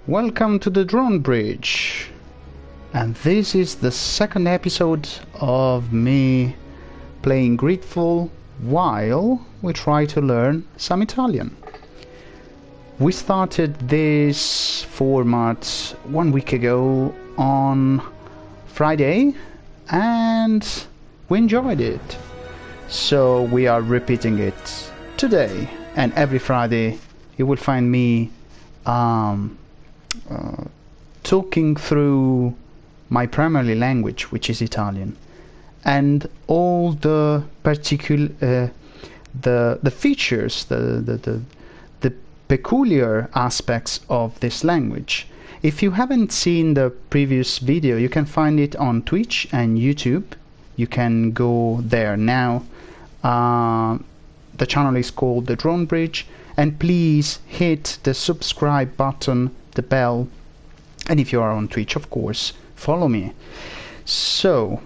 Welcome to the Drawnbridge, and this is the second episode of me playing Greedfall while we try to learn some Italian. We started this format 1 week ago on Friday and we enjoyed it, so we are repeating it today, and every Friday you will find me talking through my primary language, which is Italian, and all the particular the features, the peculiar aspects of this language. If you haven't seen the previous video, you can find it on Twitch and YouTube. You can go there now. The channel is called The Drawnbridge, and please hit the subscribe button, the bell, and if you are on Twitch, of course, follow me. So,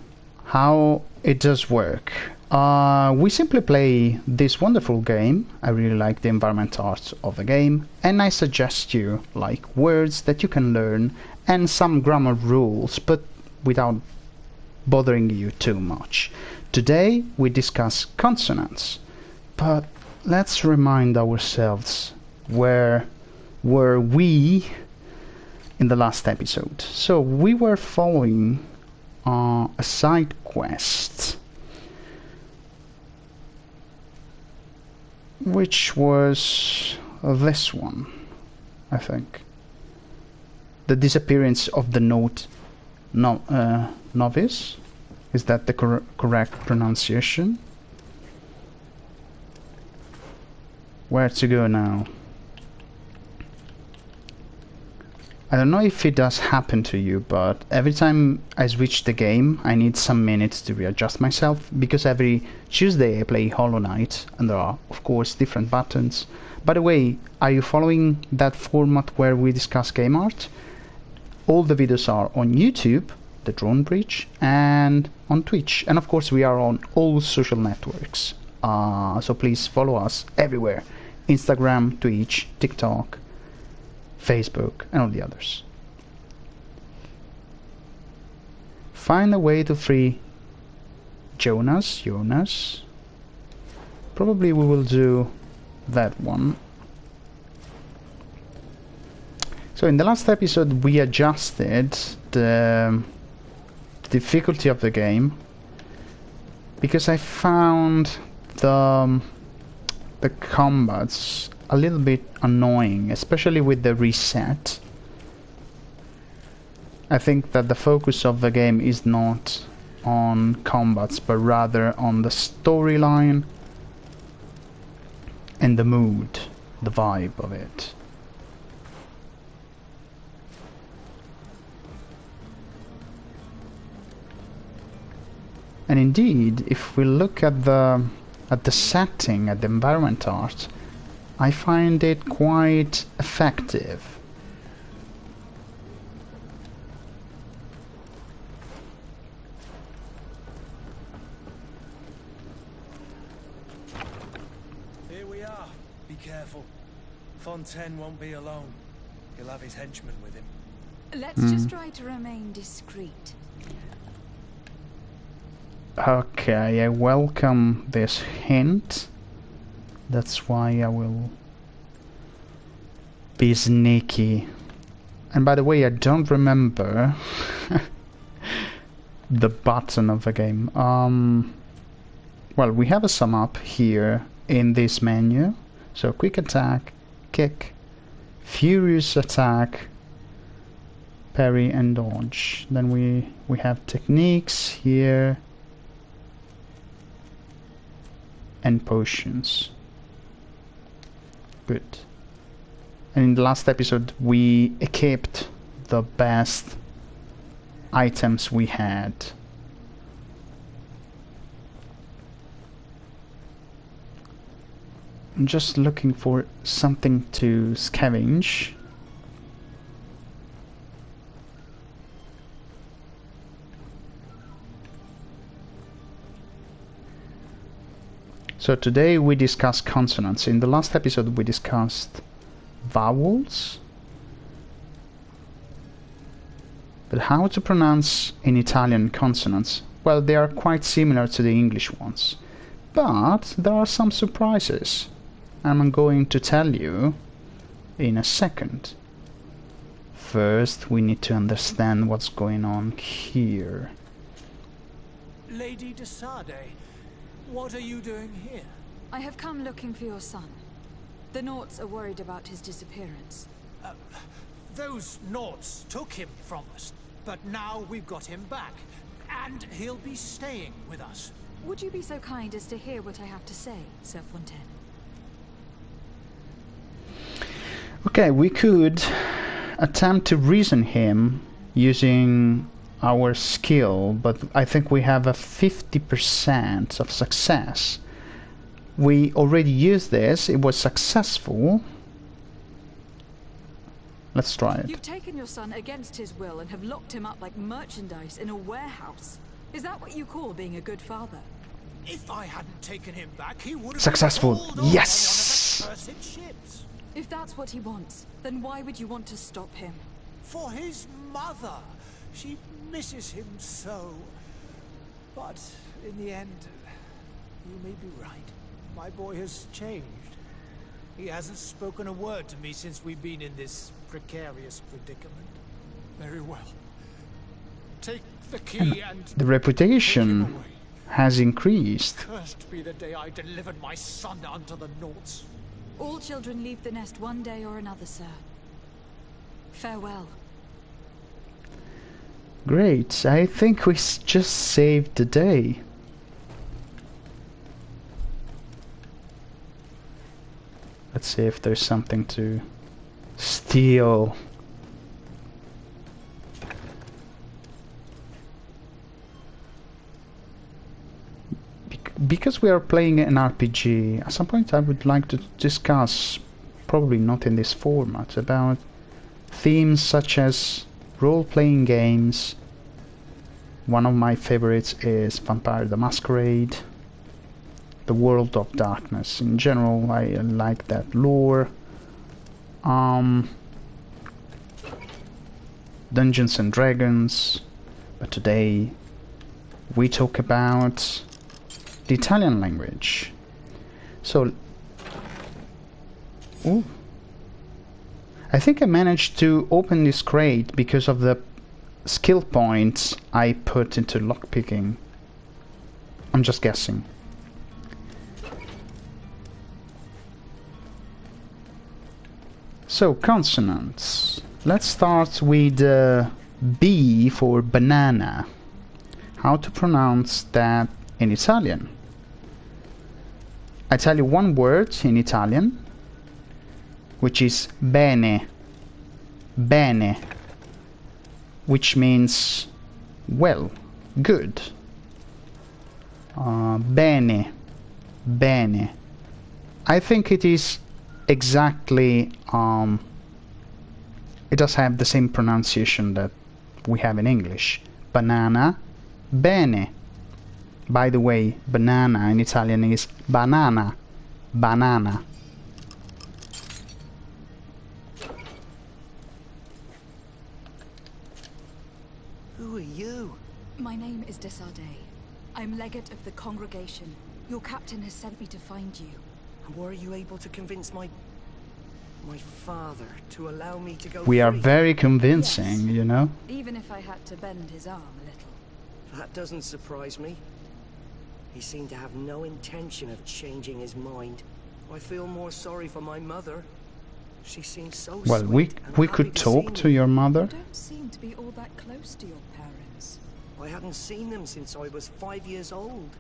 how it does work? We simply play this wonderful game. I really like the environment art of the game, and I suggest you like words that you can learn and some grammar rules, but without bothering you too much. Today we discuss consonants, but let's remind ourselves where were we in the last episode. So we were following a side quest, which was this one, I think. The disappearance of the novice. Is that the correct pronunciation? Where to go now? I don't know if it does happen to you, but every time I switch the game, I need some minutes to readjust myself, because every Tuesday I play Hollow Knight, and there are, of course, different buttons. By the way, are you following that format where we discuss game art? All the videos are on YouTube, the Drawnbridge, and on Twitch, and of course we are on all social networks. So please follow us everywhere: Instagram, Twitch, TikTok, Facebook, and all the others. Find a way to free Jonas. Probably we will do that one. So in the last episode we adjusted the difficulty of the game, because I found the combats a little bit annoying, especially with the reset. I think that the focus of the game is not on combats, but rather on the storyline and the mood, the vibe of it. And indeed, if we look at the setting, at the environment art, I find it quite effective. Here we are. Be careful. Fontaine won't be alone. He'll have his henchmen with him. Let's just try to remain discreet. Okay, I welcome this hint. That's why I will be sneaky. And by the way, I don't remember the button of the game. Well, we have a sum up here in this menu. So quick attack, kick, furious attack, parry and dodge. Then we have techniques here, and potions. Good. And in the last episode we equipped the best items we had. I'm just looking for something to scavenge. So today we discuss consonants. In the last episode we discussed vowels, But how to pronounce in Italian consonants? Well, they are quite similar to the English ones. But there are some surprises. I'm going to tell you in a second. First, we need to understand what's going on here. Lady de Sade, what are you doing here? I have come looking for your son. The Naughts are worried about his disappearance. Those Naughts took him from us, but now we've got him back, and he'll be staying with us. Would you be so kind as to hear what I have to say, Sir Fontaine? Okay, we could attempt to reason him using our skill, but I think we have a 50% of success. We already used this, it was successful. Let's try it. You've taken your son against his will and have locked him up like merchandise in a warehouse. Is that what you call being a good father? If I hadn't taken him back, he would have Successful. been hauled off Yes! by one of the cursed ships. If that's what he wants, then why would you want to stop him? For his mother. She misses him so. But in the end, you may be right. My boy has changed. He hasn't spoken a word to me since we've been in this precarious predicament. Very well. Take the key and The reputation has increased. cursed be the day I delivered my son unto the Naughts. All children leave the nest one day or another, sir. Farewell. Great, I think we just saved the day. Let's see if there's something to steal. Because we are playing an RPG, at some point I would like to discuss, probably not in this format, about themes such as role-playing games. One of my favorites is Vampire the Masquerade, the World of Darkness. In general, I like that lore. Dungeons and Dragons, but today we talk about the Italian language. So, ooh. I think I managed to open this crate because of the skill points I put into lockpicking. I'm just guessing. So, consonants. Let's start with B for banana. How to pronounce that in Italian? I tell you one word in Italian, which is bene, bene, which means well, good. Bene, bene. I think it is exactly, it does have the same pronunciation that we have in English. Banana, bene. By the way, banana in Italian is banana, banana. Who are you? My name is de Sade. I'm legate of the congregation. Your captain has sent me to find you. And were you able to convince my father to allow me to go We are free? very convincing, Yes. you know? Even if I had to bend his arm a little. That doesn't surprise me. He seemed to have no intention of changing his mind. I feel more sorry for my mother. She seems so Well, sweet and we happy could to talk see to me. your You mother. don't seem to be all that close to your parents. I hadn't seen them since I was 5 years old.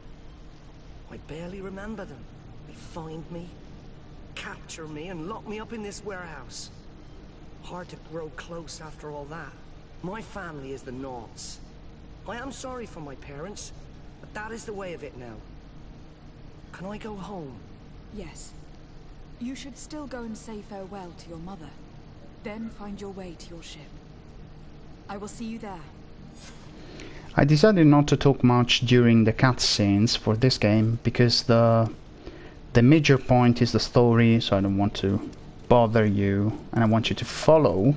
I barely remember them. They find me, capture me, and lock me up in this warehouse. Hard to grow close after all that. My family is the Naughts. I am sorry for my parents, but that is the way of it now. Can I go home? Yes. You should still go and say farewell to your mother. Then find your way to your ship. I will see you there. I decided not to talk much during the cutscenes for this game because the major point is the story, so I don't want to bother you, and I want you to follow.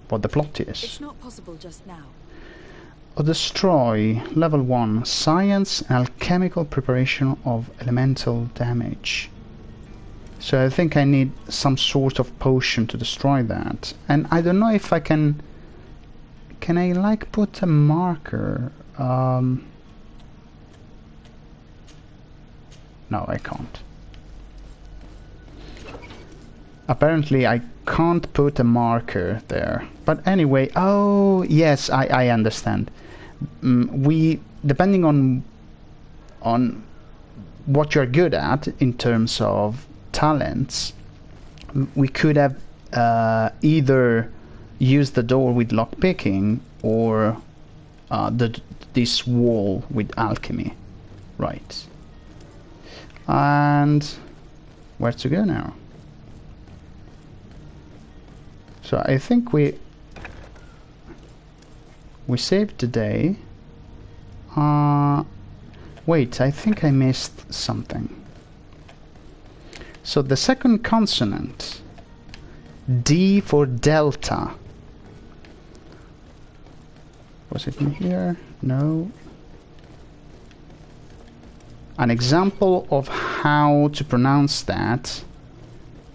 what the plot is. It's not possible just now. Destroy level 1 science and alchemical preparation of elemental damage. So I think I need some sort of potion to destroy that. And I don't know if I can I like put a marker? No, I can't. Apparently I can't put a marker there. But anyway, oh yes, I understand. We, depending on what you're good at in terms of talents, we could have either used the door with lockpicking or this wall with alchemy. Right. And where to go now? So I think we saved the day. Wait, I think I missed something. So the second consonant, D for delta. Was it in here? No. An example of how to pronounce that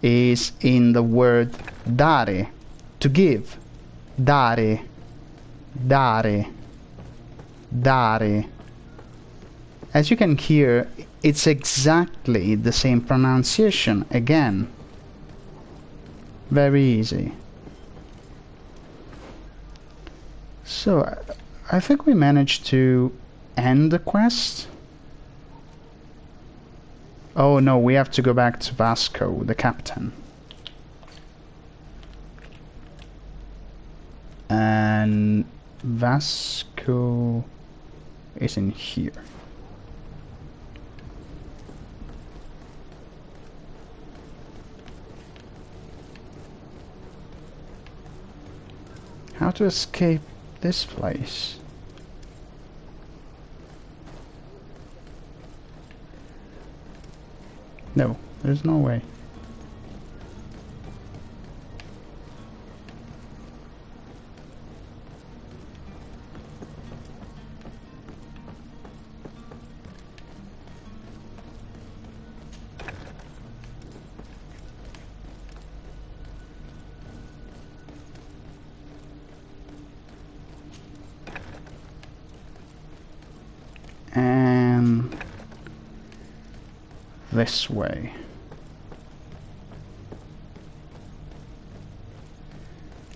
is in the word dare, to give. Dare. Dare. Dare. As you can hear, it's exactly the same pronunciation again. Very easy. So, I think we managed to end the quest. Oh no, we have to go back to Vasco, the captain. And Vasco is in here. How to escape this place? No, there's no way. And this way.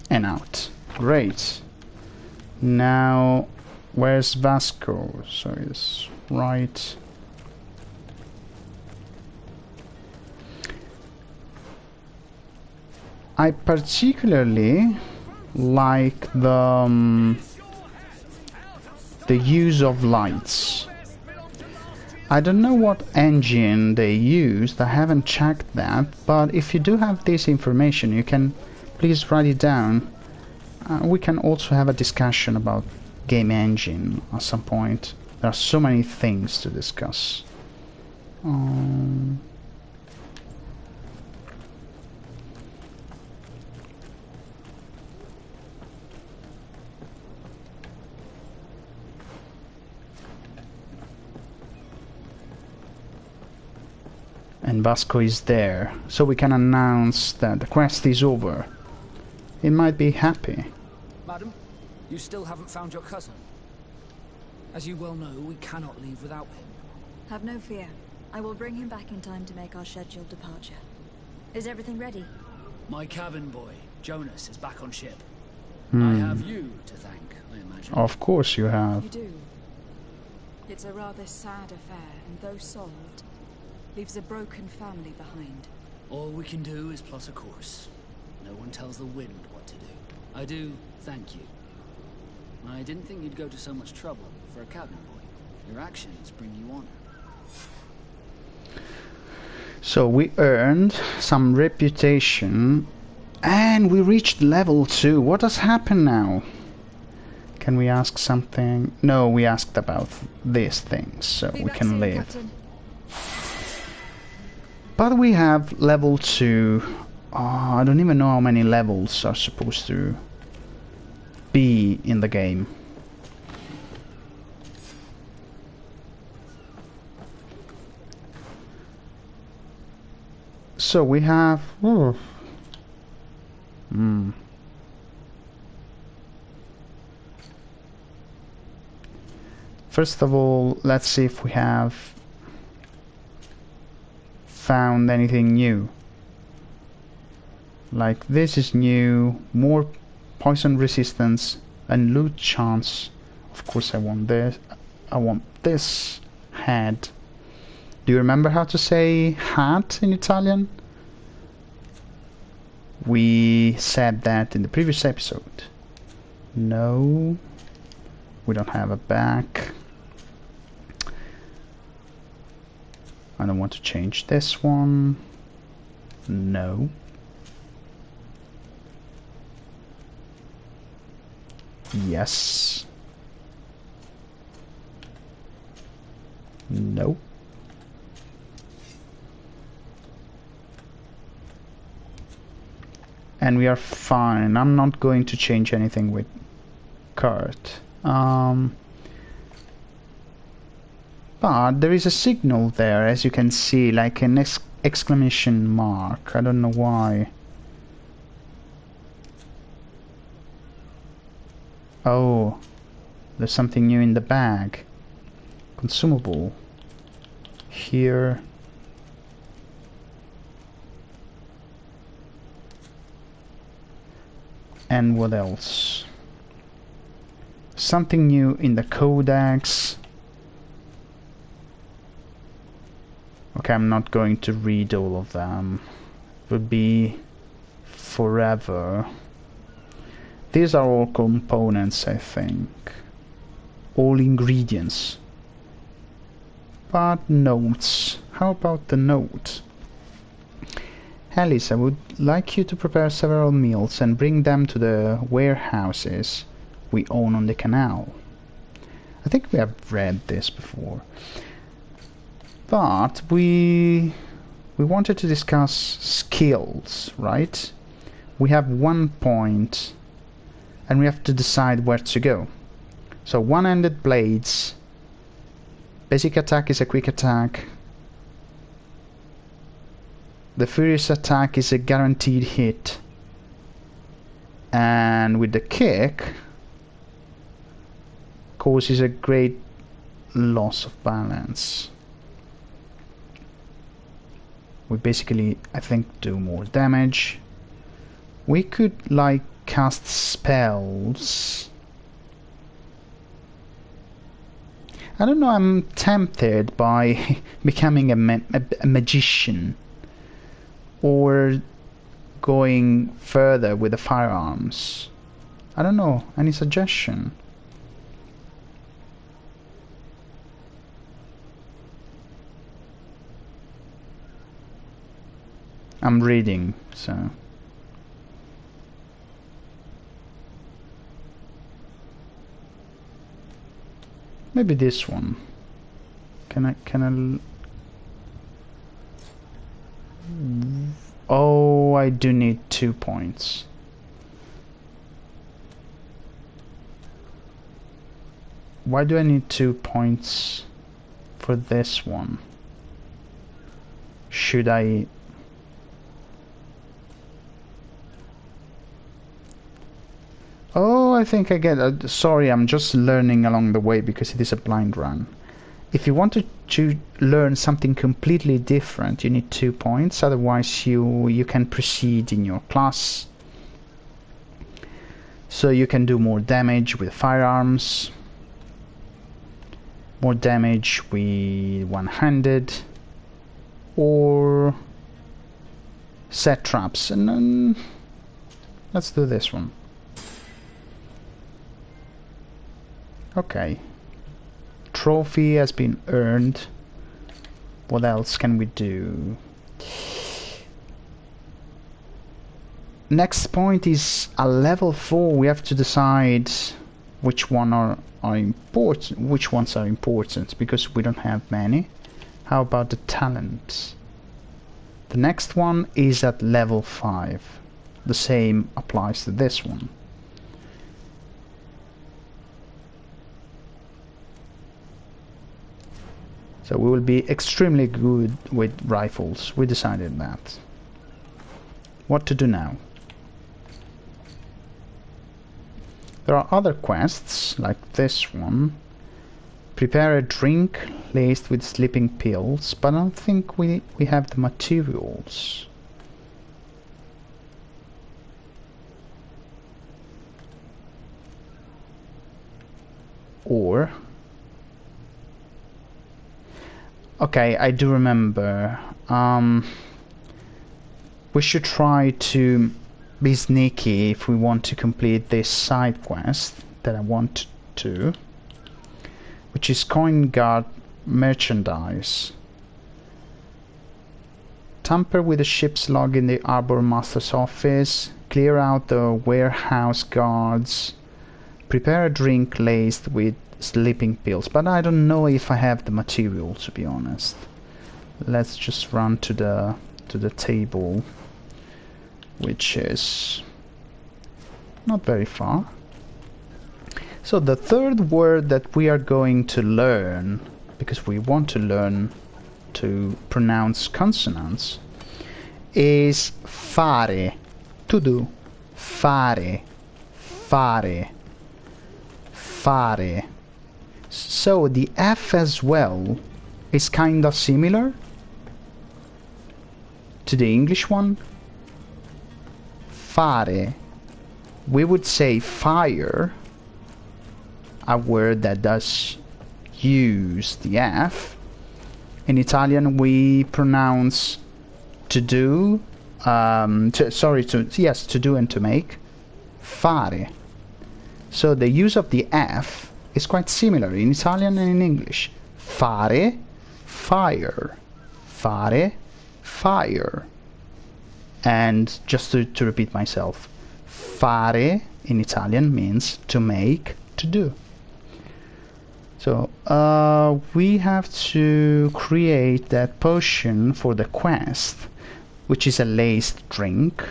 And out. Great. Now, where's Vasco? So it's right. I particularly like the use of lights. I don't know what engine they used, I haven't checked that, but if you do have this information, you can please write it down. We can also have a discussion about game engine at some point. There are so many things to discuss. And Vasco is there, so we can announce that the quest is over. He might be happy. Madam, you still haven't found your cousin. As you well know, we cannot leave without him. Have no fear. I will bring him back in time to make our scheduled departure. Is everything ready? My cabin boy, Jonas, is back on ship. I have you to thank, I imagine. Of course you have. You do. It's a rather sad affair, and though solved, leaves a broken family behind. All we can do is plot a course. No one tells the wind what to do. I do thank you. I didn't think you'd go to so much trouble for a cabin boy. Your actions bring you honor. So we earned some reputation and we reached level 2. What has happened now? Can we ask something? No, we asked about these things, so we can leave. Captain. But we have level 2. Oh, I don't even know how many levels are supposed to be in the game. So we have... First of all, let's see if we have found anything new. Like, this is new, more poison resistance and loot chance. Of course I want this. I want this head. Do you remember how to say hat in Italian? We said that in the previous episode. No, we don't have a back. I don't want to change this one. No. Yes. No. And we are fine. I'm not going to change anything with Kurt. But there is a signal there, as you can see, like an exclamation mark. I don't know why. Oh, there's something new in the bag. Consumable. Here. And what else? Something new in the codex. Okay, I'm not going to read all of them. It would be forever. These are all components, I think. All ingredients. But notes. How about the note? Alice, I would like you to prepare several meals and bring them to the warehouses we own on the canal. I think we have read this before. But we wanted to discuss skills, right? We have 1 point and we have to decide where to go. So one-handed blades. Basic attack is a quick attack. The furious attack is a guaranteed hit. And with the kick causes a great loss of balance. We basically, I think, do more damage. We could, like, cast spells. I don't know, I'm tempted by becoming a magician. Or going further with the firearms. I don't know, any suggestion? I'm reading, so... Maybe this one. Can I... Oh, I do need 2 points. Why do I need 2 points for this one? Should I... Oh, I think I get it. Sorry, I'm just learning along the way because it is a blind run. If you want to learn something completely different, you need 2 points. Otherwise, you can proceed in your class. So you can do more damage with firearms, more damage with one-handed, or set traps. And then let's do this one. Okay. Trophy has been earned. What else can we do? Next point is a level 4. We have to decide which one are important. Which ones are important because we don't have many. How about the talents? The next one is at level 5. The same applies to this one. So we will be extremely good with rifles. We decided that. What to do now? There are other quests, like this one. Prepare a drink laced with sleeping pills, but I don't think we have the materials. Or... okay, I do remember. We should try to be sneaky if we want to complete this side quest that I want to, which is coin guard merchandise. Tamper with the ship's log in the Arbor Master's office, clear out the warehouse guards, prepare a drink laced with sleeping pills, but I don't know if I have the material, to be honest. Let's just run to the table, which is not very far. So the third word that we are going to learn, because we want to learn to pronounce consonants, is fare. To do. Fare. Fare. Fare. So the F as well is kind of similar to the English one. Fare. We would say fire, a word that does use the F. In Italian we pronounce to do, to do and to make, fare. So the use of the F is quite similar in Italian and in English. Fare, fire. Fare, fire. And just to repeat myself, fare in Italian means to make, to do. So we have to create that potion for the quest, which is a laced drink,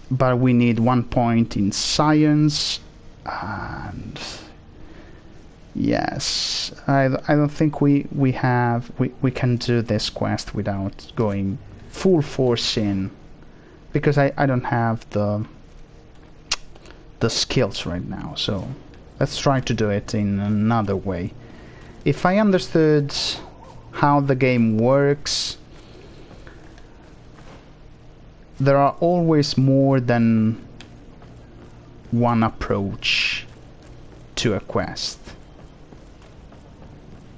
but we need 1 point in science, and yes, I don't think we can do this quest without going full force in, because I don't have the skills right now. So let's try to do it in another way. If I understood how the game works, there are always more than one approach to a quest.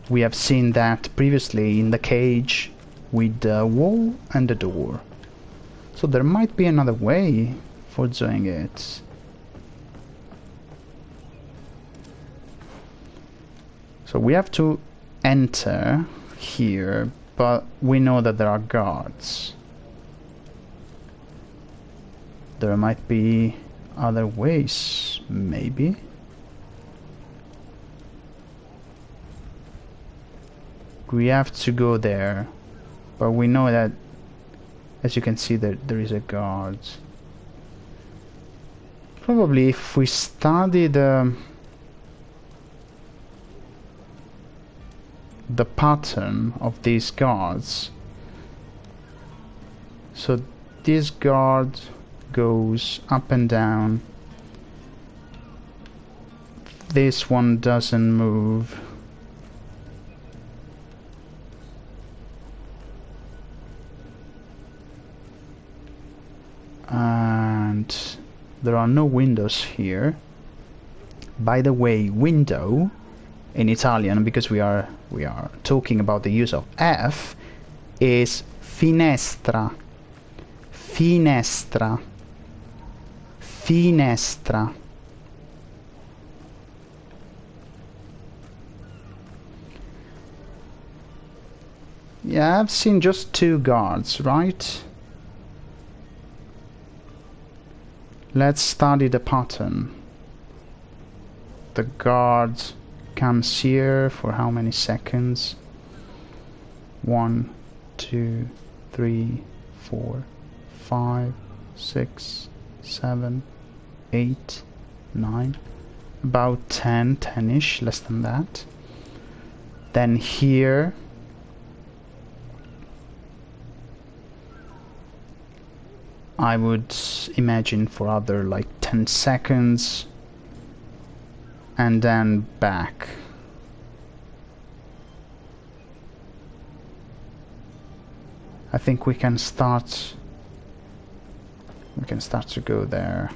We have seen that previously in the cage with the wall and the door. So there might be another way for doing it. So we have to enter here, but we know that there are guards. There might be other ways, maybe. We have to go there, but we know that, as you can see, that there is a guard. Probably if we study the pattern of these guards. So this guard goes up and down. This one doesn't move. And there are no windows here. By the way, window in Italian, because we are talking about the use of F, is finestra. Finestra. Finestra. Yeah, I've seen just 2 guards, right? Let's study the pattern. The guard comes here for how many seconds? 1, 2, 3, 4, 5, 6, 7, 8, 9. About 10-ish, less than that. Then here. I would imagine for other like 10 seconds. And then back. I think we can start to go there.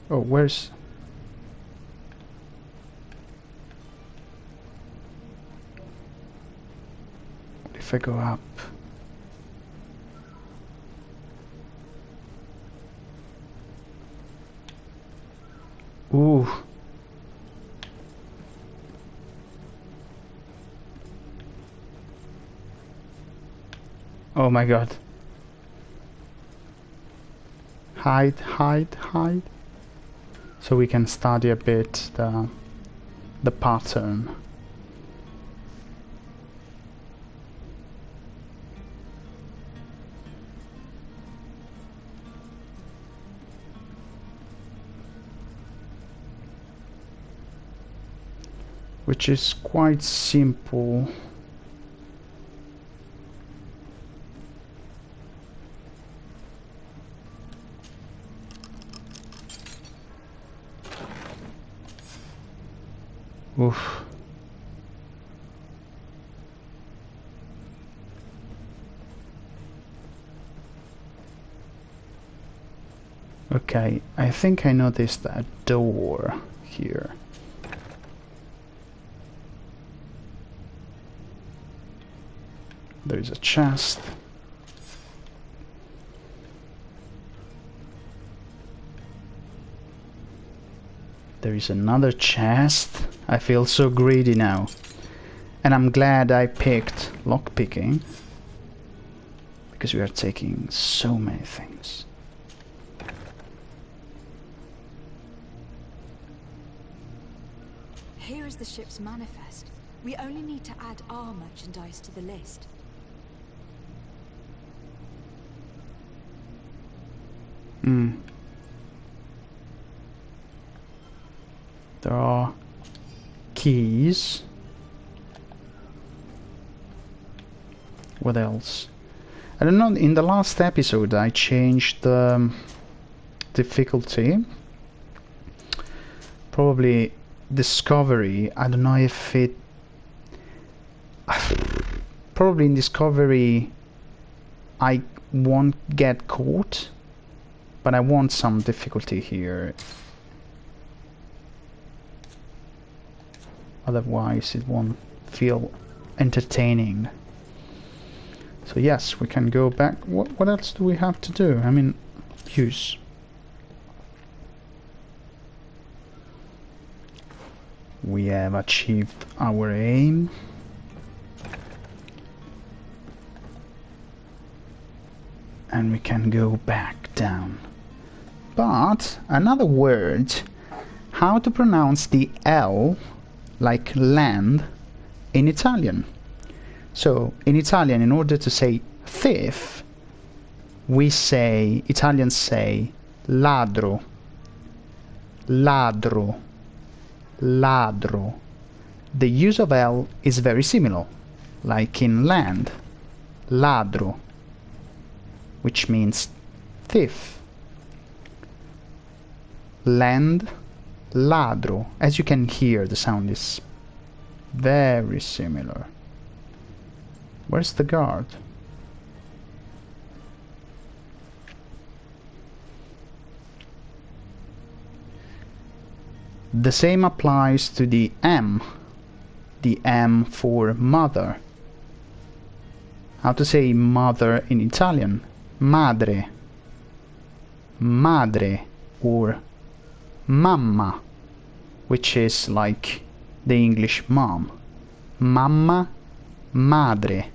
Oh, where's... What if I go up? Ooh. Oh my god. Hide, hide, hide. So we can study a bit the pattern. Which is quite simple. Oof. Okay, I think I noticed that door here. There's a chest. There is another chest. I feel so greedy now. And I'm glad I picked lockpicking. Because we are taking so many things. Here is the ship's manifest. We only need to add our merchandise to the list. There are keys. What else? I don't know, in the last episode I changed the difficulty. Probably discovery. I don't know if it... Probably in discovery I won't get caught. But I want some difficulty here. Otherwise it won't feel entertaining. So yes, we can go back. What else do we have to do? I mean, use. We have achieved our aim. And we can go back down. But another word, how to pronounce the L like land in Italian. So in Italian, in order to say thief, Italians say ladro, ladro, ladro. The use of L is very similar, like in land, ladro, which means thief. Land, ladro. As you can hear, the sound is very similar. Where's the guard? The same applies to the M for mother. How to say mother in Italian? Madre, madre, or mamma, which is like the English mom. Mamma, madre,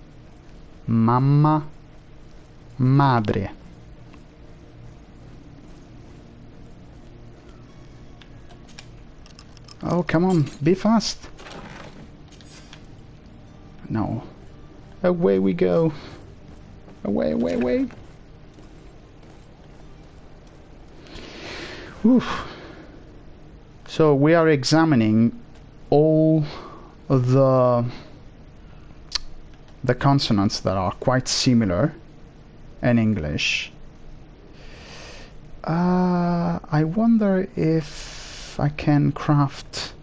mamma, madre. Oh, come on, be fast. No. Away we go. Away, away, away. Oof. So we are examining all the consonants that are quite similar in English. I wonder if I can craft...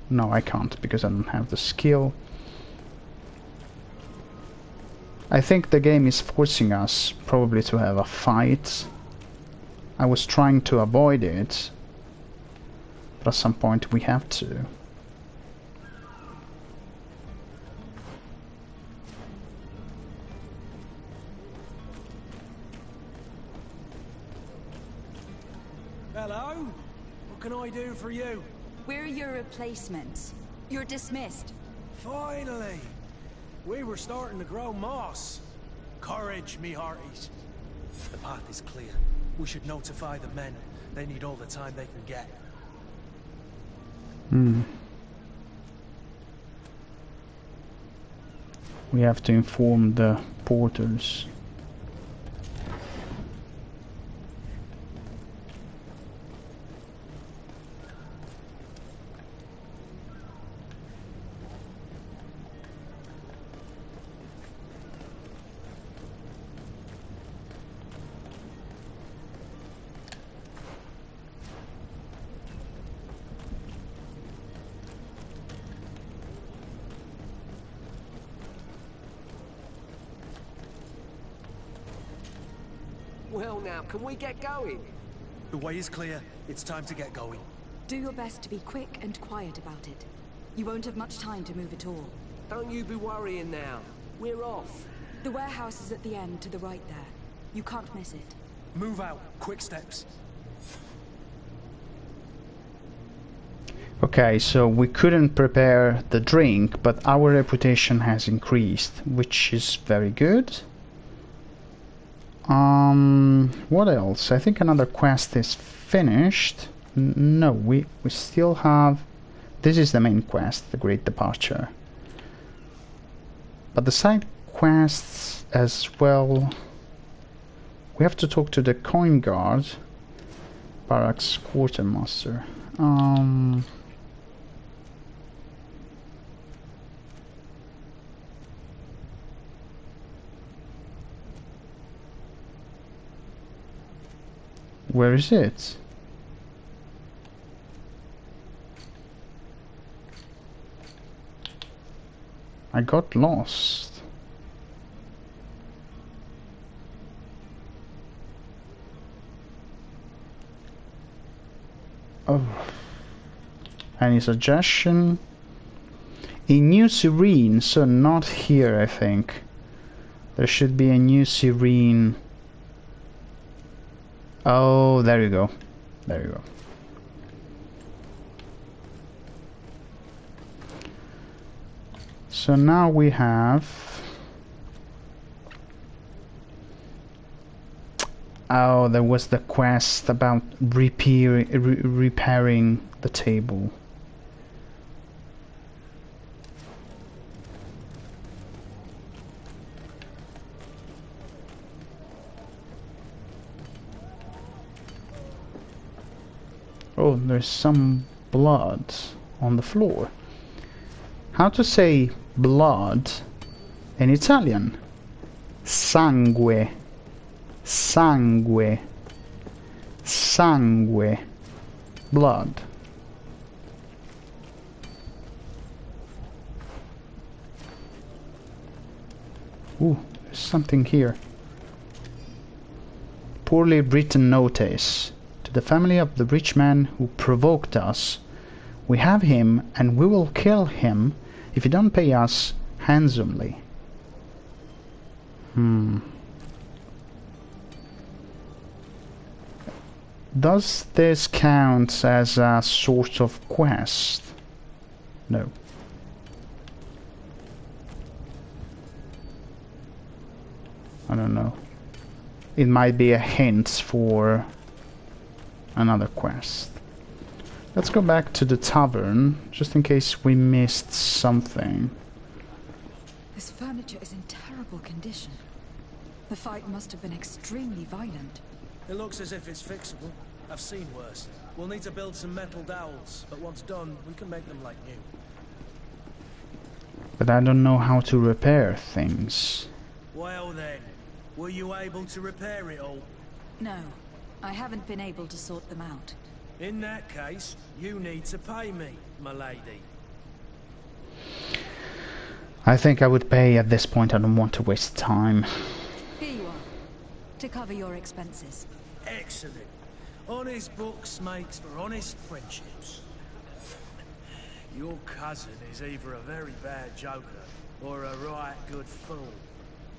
No, I can't, because I don't have the skill. I think the game is forcing us probably to have a fight. I was trying to avoid it, but at some point we have to. Hello? What can I do for you? We're your replacements. You're dismissed. Finally! We were starting to grow moss. Courage, me hearties. The path is clear. We should notify the men. They need all the time they can get. We have to inform the porters. Well now, can we get going? The way is clear. It's time to get going. Do your best to be quick and quiet about it. You won't have much time to move at all. Don't you be worrying now. We're off. The warehouse is at the end to the right there. You can't miss it. Move out. Quick steps. Okay, so we couldn't prepare the drink, but our reputation has increased, which is very good. What else? I think another quest is finished. No, we still have... This is the main quest, the Great Departure. But the side quests as well... We have to talk to the coin guard, barracks quartermaster. Where is it? I got lost. Oh. Any suggestion? A new Serene, so not here, I think. There should be a new Serene. Oh, there you go. There you go. So now we have... Oh, there was the quest about repairing the table. Oh, there's some blood on the floor. How to say blood in Italian? Sangue. Sangue. Sangue. Blood. Ooh, there's something here. Poorly written notice. To the family of the rich man who provoked us. We have him, and we will kill him if you don't pay us handsomely. Does this count as a sort of quest? No. I don't know. It might be a hint for another quest. Let's go back to the tavern, just in case we missed something. This furniture is in terrible condition. The fight must have been extremely violent. It looks as if it's fixable. I've seen worse. We'll need to build some metal dowels, but once done, we can make them like new. But I don't know how to repair things. Well then, were you able to repair it all? No, I haven't been able to sort them out. In that case, you need to pay me, my lady. I think I would pay at this point. I don't want to waste time. Here you are, to cover your expenses. Excellent. Honest books makes for honest friendships. Your cousin is either a very bad joker or a right good fool.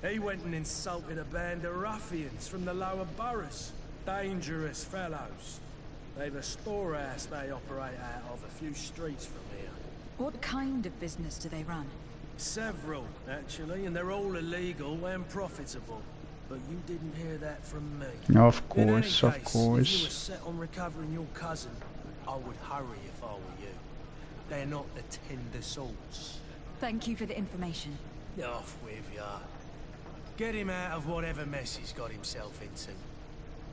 He went and insulted a band of ruffians from the lower boroughs. Dangerous fellows. They've a storehouse they operate out of a few streets from here. What kind of business do they run? Several, actually, and they're all illegal and profitable. But you didn't hear that from me. Of In any course, of case, course. if you were set on recovering your cousin, I would hurry if I were you. They're not the tender sorts. Thank you for the information. Off with ya. Get him out of whatever mess he's got himself into.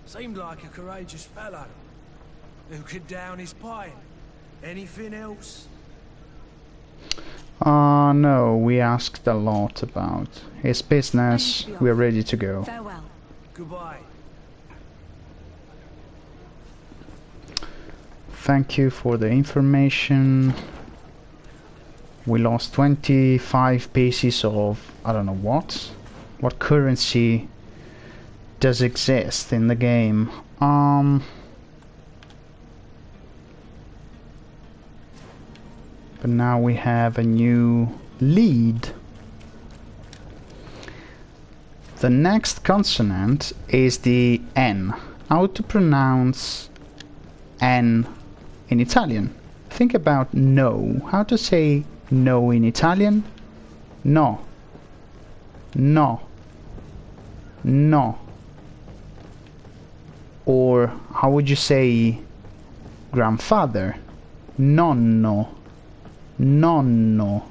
Seemed like a courageous fellow. Who could down his pint? Anything else? No, we asked a lot about his business. We're ready to go. Farewell. Goodbye. Thank you for the information. We lost 25 pieces of I don't know what currency does exist in the game. But now we have a new lead. The next consonant is the N. How to pronounce N in Italian? Think about no. How to say no in Italian? No. No. No. Or how would you say grandfather? Nonno. Nonno.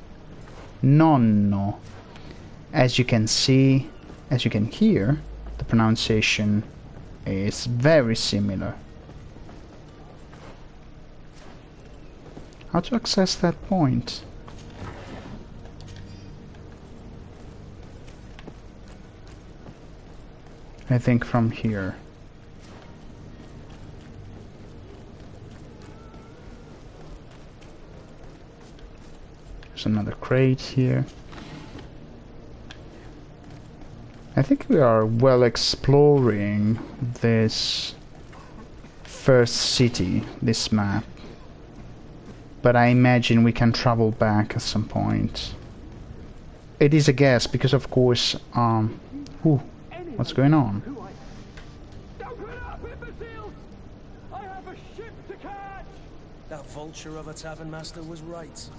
Nonno. As you can see, as you can hear, the pronunciation is very similar. How to access that point? I think from here. There's another crate here. I think we are well exploring this first city, this map. But I imagine we can travel back at some point. It is a guess because of course, ooh, what's going on? That vulture of a tavern master was right.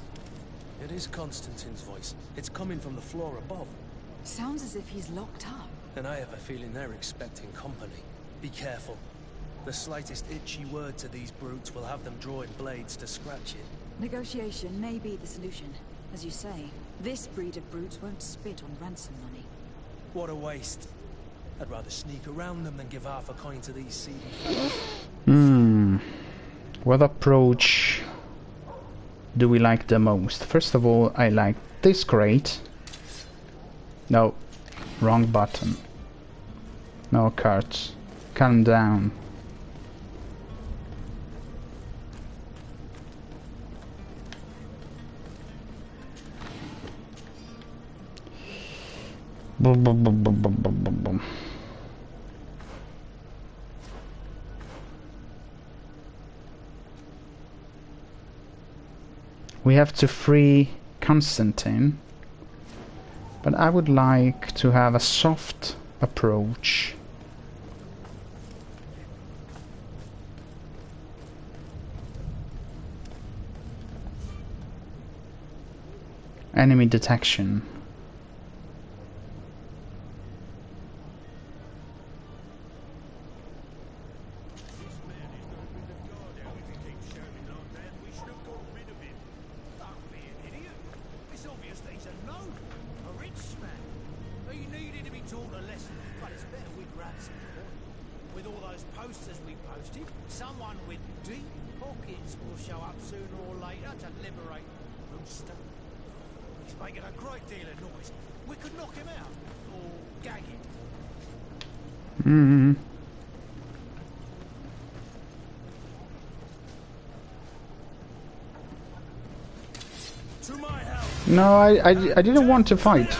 It is Constantine's voice. It's coming from the floor above. Sounds as if he's locked up. And I have a feeling they're expecting company. Be careful. The slightest itchy word to these brutes will have them drawing blades to scratch it. Negotiation may be the solution. As you say, this breed of brutes won't spit on ransom money. What a waste. I'd rather sneak around them than give half a coin to these seedy fellows. What approach do we like the most? First of all, I like this crate. No, wrong button. No cards. Calm down. Boom, boom, boom, boom, boom, boom, boom, boom. We have to free Constantine, but I would like to have a soft approach. Enemy detection. With all those posters we posted, someone with deep pockets will show up sooner or later to liberate Rooster. He's making a great deal of noise. We could knock him out, or gag him. Hmm. To my help. No, I didn't want to fight.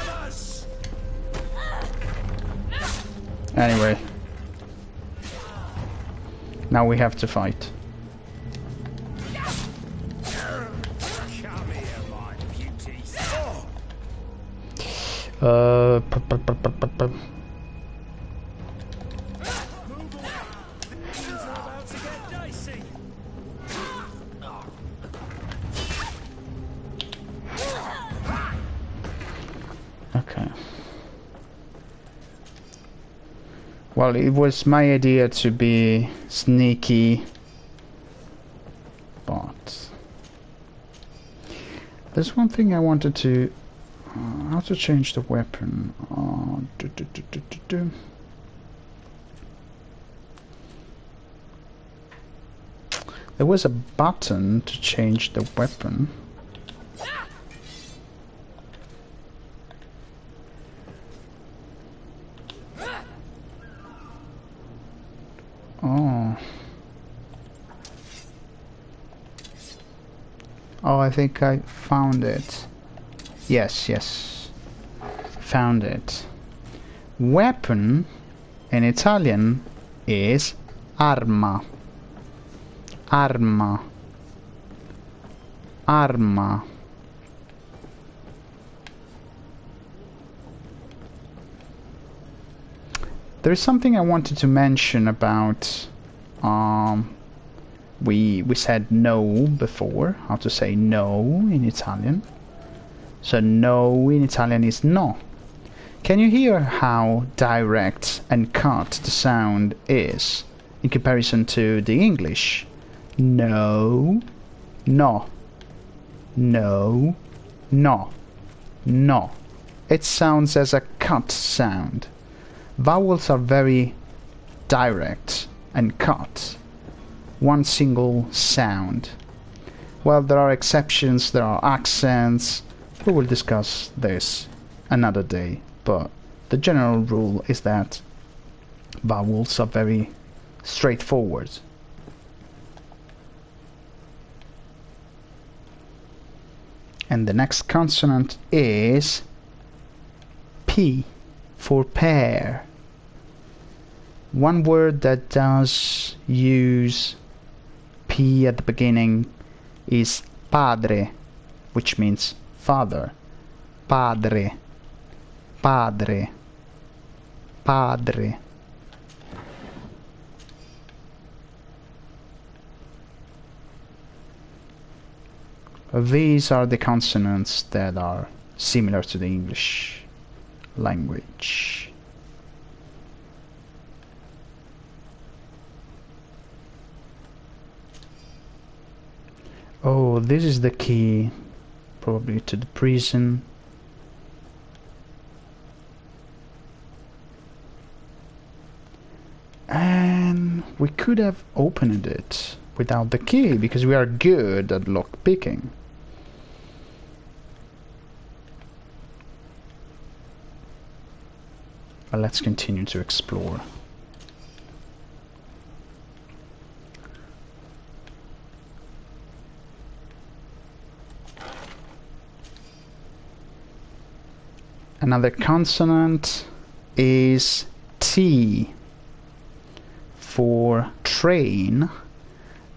Anyway. Now we have to fight. Come here, my beauties. Things are about to get dicey. Okay. Well, it was my idea to be sneaky, but there's one thing I wanted to... how to change the weapon? There was a button to change the weapon. Oh. Oh, I think I found it. Yes, yes. Found it. Weapon in Italian is arma. Arma. Arma. There is something I wanted to mention about we said no before, how to say no in Italian. So no in Italian is no. Can you hear how direct and cut the sound is in comparison to the English? No, no, no, no, no. It sounds as a cut sound. Vowels are very direct and cut. One single sound. Well, there are exceptions, there are accents. We will discuss this another day, but the general rule is that vowels are very straightforward. And the next consonant is P for pear. One word that does use P at the beginning is Padre, which means father. Padre, Padre, Padre. These are the consonants that are similar to the English language. Oh, this is the key, probably to the prison. And we could have opened it without the key, because we are good at lock picking. But let's continue to explore. Another consonant is T for train.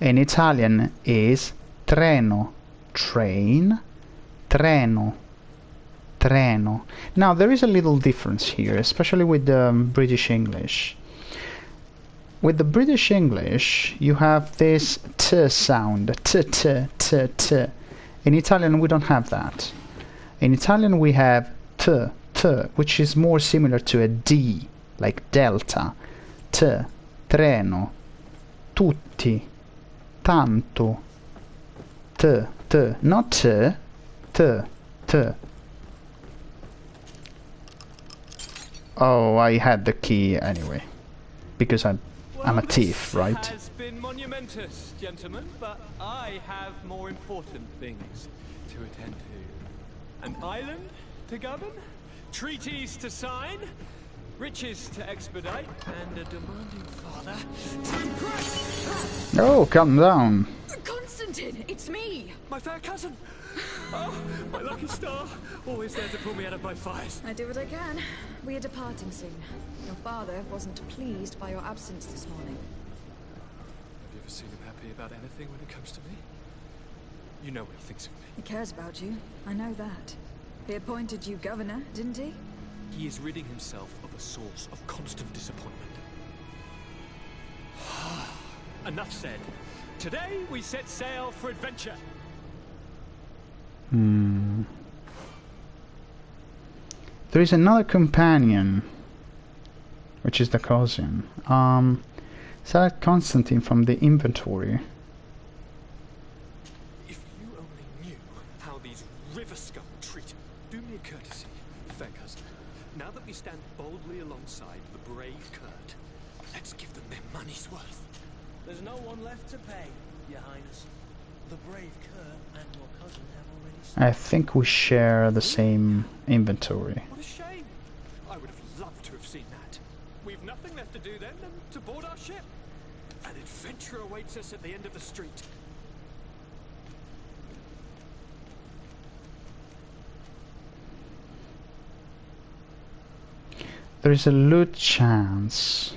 In Italian is Treno. Train, Treno, Treno. Now there is a little difference here, especially with the British English. With the British English, you have this T sound, T, T, T, T. In Italian, we don't have that. In Italian, we have T, T, which is more similar to a D, like delta. T, treno, tutti, tanto. T, T, not T, T, T. Oh, I had the key anyway, because I I'm a thief, right? This has been monumentous, gentlemen, but I have more important things to attend to. An island to govern, treaties to sign, riches to expedite, and a demanding father to impress. Oh, calm down. Constantine, it's me! My fair cousin! Oh, my lucky star! Always there to pull me out of my fires. I do what I can. We are departing soon. Your father wasn't pleased by your absence this morning. Have you ever seen him happy about anything when it comes to me? You know what he thinks of me. He cares about you. I know that. He appointed you governor, didn't he? He is ridding himself of a source of constant disappointment. Enough said. Today we set sail for adventure. There is another companion, which is the cousin. Select Constantine from the inventory. If you only knew how these river scum treat him. Do me a courtesy, fair cousin. Now that we stand boldly alongside the brave Kurt, let's give them their money's worth. There's no one left to pay, Your Highness. The brave Kurt and your cousin have already said. I think we share the same inventory. What a shame. I would have loved to have seen that. We've nothing left to do then than to board our ship. An adventure awaits us at the end of the street. There is a loot chance,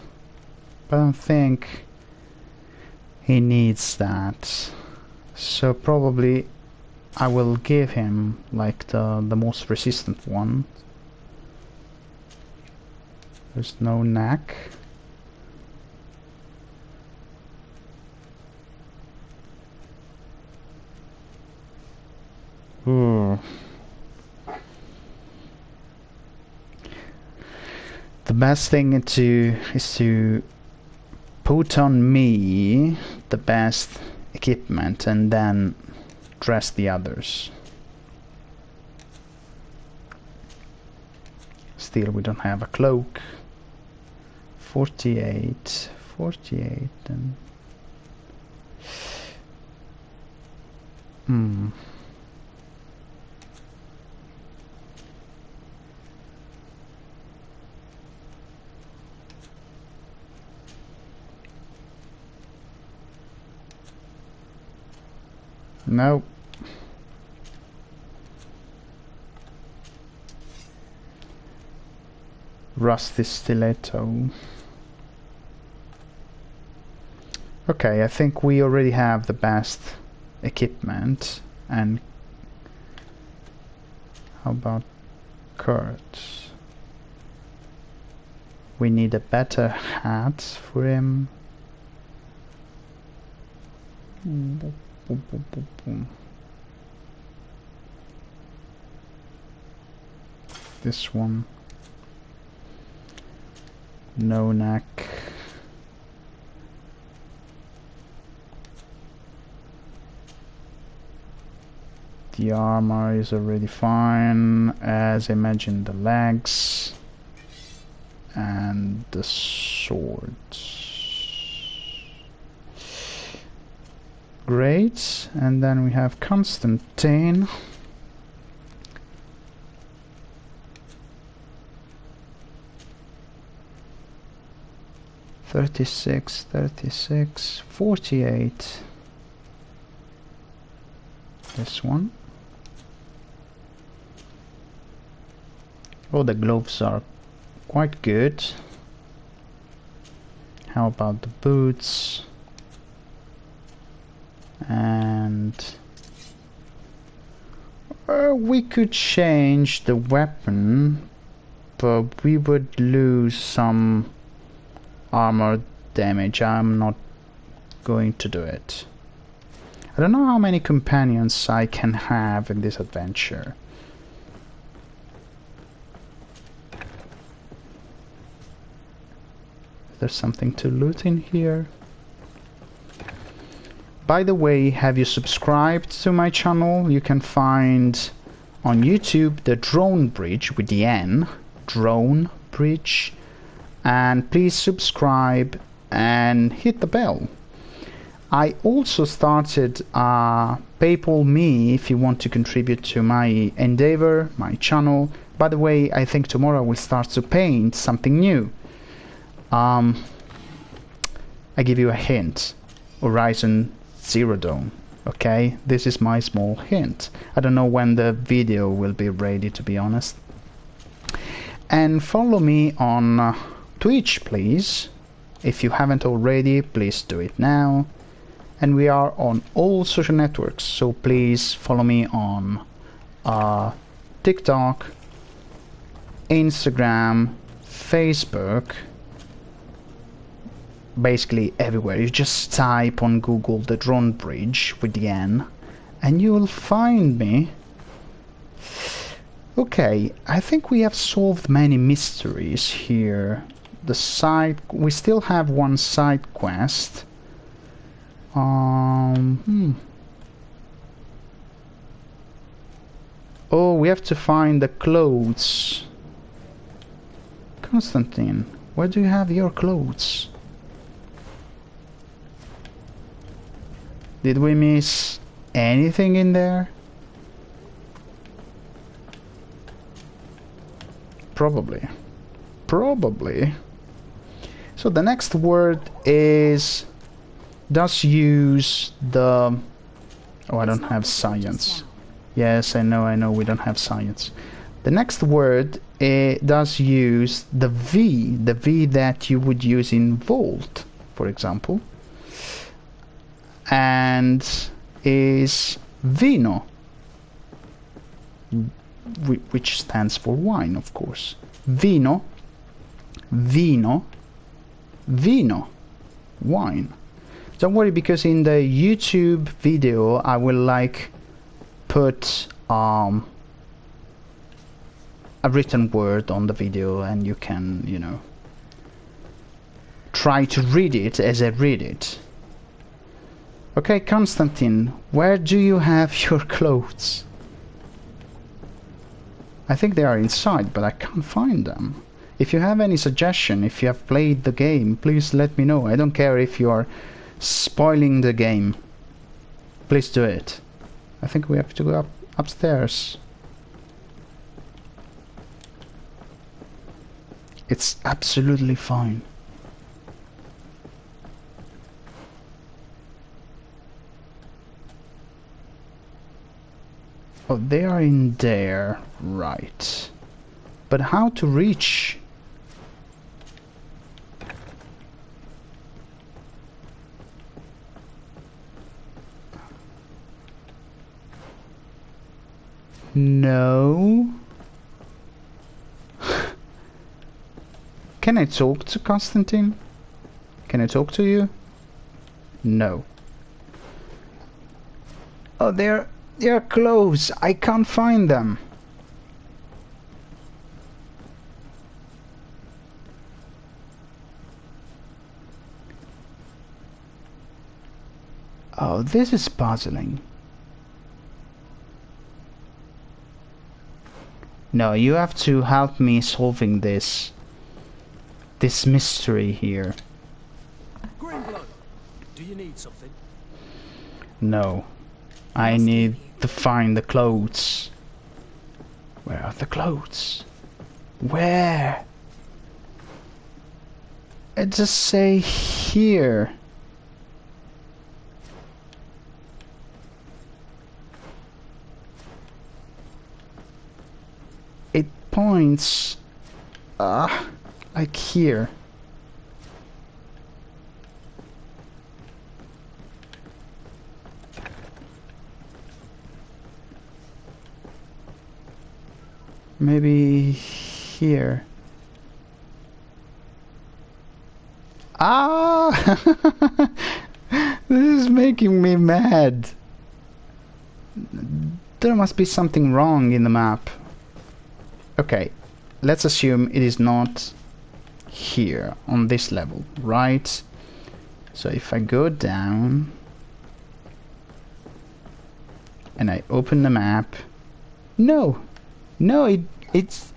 but I don't think he needs that. So probably I will give him like the most resistant one. There's no knack. Ooh. The best thing is to put on me the best equipment and then dress the others. Still, we don't have a cloak. 48 and no. Rusty stiletto. Okay, I think we already have the best equipment. And how about Kurt? We need a better hat for him. This one. No neck. The armor is already fine, as I mentioned, the legs and the swords. Great, and then we have Constantine. $36, $36, $48. This one. Oh, the gloves are quite good. How about the boots? And we could change the weapon, but we would lose some armor damage. I'm not going to do it. I don't know how many companions I can have in this adventure. There's something to loot in here. By the way, have you subscribed to my channel? You can find on YouTube the Drawnbridge with the N, Drawnbridge, and please subscribe and hit the bell. I also started PayPal me if you want to contribute to my endeavor, my channel. By the way, I think tomorrow we'll start to paint something new. I give you a hint. Horizon Zero Dawn. Okay, this is my small hint. I don't know when the video will be ready, to be honest. And follow me on Twitch, please. If you haven't already, please do it now. And we are on all social networks, so please follow me on TikTok, Instagram, Facebook, basically everywhere. You just type on Google the Drawnbridge with the N and you will find me. Okay, I think we have solved many mysteries here. The side, we still have one side quest. Oh, we have to find the clothes. Constantine, where do you have your clothes? Did we miss anything in there? Probably. Probably. So the next word is... does use the... oh, I don't have science. Yes, I know, we don't have science. The next word does use the V that you would use in Vault, for example. And is Vino, which stands for wine, of course. Vino, Vino, Vino, wine. Don't worry, because in the YouTube video I will like put a written word on the video, and you can, you know, try to read it as I read it. Okay, Constantine, where do you have your clothes? I think they are inside, but I can't find them. If you have any suggestion, if you have played the game, please let me know. I don't care if you are spoiling the game. Please do it. I think we have to go upstairs. It's absolutely fine. Oh, they are in there, right. But how to reach? No. Can I talk to Constantine? Can I talk to you? No. Oh, they're close. I can't find them. Oh, this is puzzling. No, you have to help me solving this mystery here. Greenblood, do you need something? No. I need to find the clothes. Where are the clothes? Where? It just say here. It points like here. Maybe here. Ah! This is making me mad. There must be something wrong in the map. Okay, let's assume it is not here on this level, right? So if I go down and I open the map, no, it's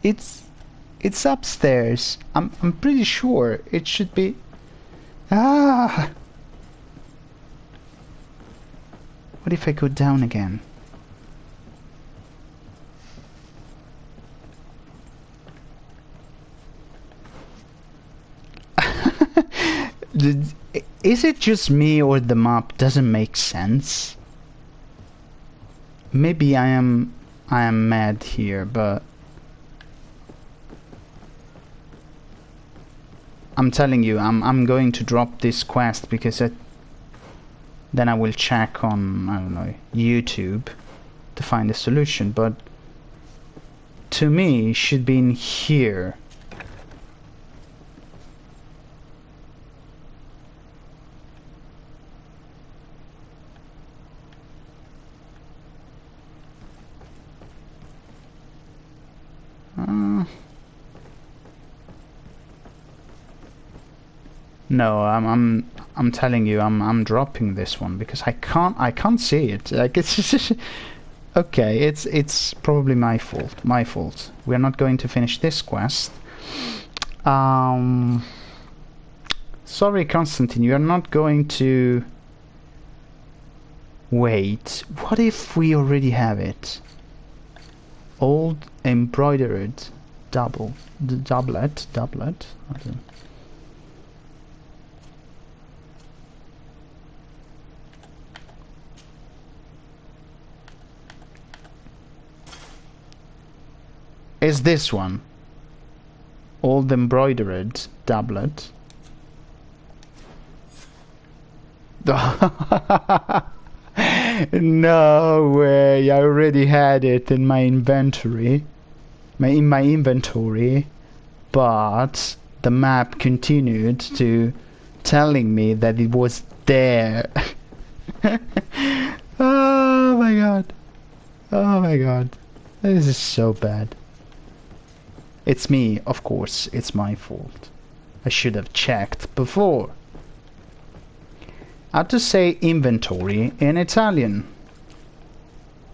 upstairs. I'm pretty sure it should be. Ah! What if I go down again? Is it just me or the map doesn't make sense? Maybe I am mad here, but I'm telling you, I'm going to drop this quest because then I will check on, I don't know, YouTube to find a solution, but to me it should be in here. No, I'm telling you, I'm dropping this one because I can't see it. Like, it's just okay. It's probably my fault. We're not going to finish this quest. Sorry, Constantine, you're not going to. Wait, what if we already have it? Old embroidered doublet. I don't know. Is this one? Old embroidered doublet. No way, I already had it in my inventory. In my inventory, but the map continued to telling me that it was there. Oh my god. Oh my god. This is so bad. It's me, of course, it's my fault. I should have checked before. How to say inventory in Italian?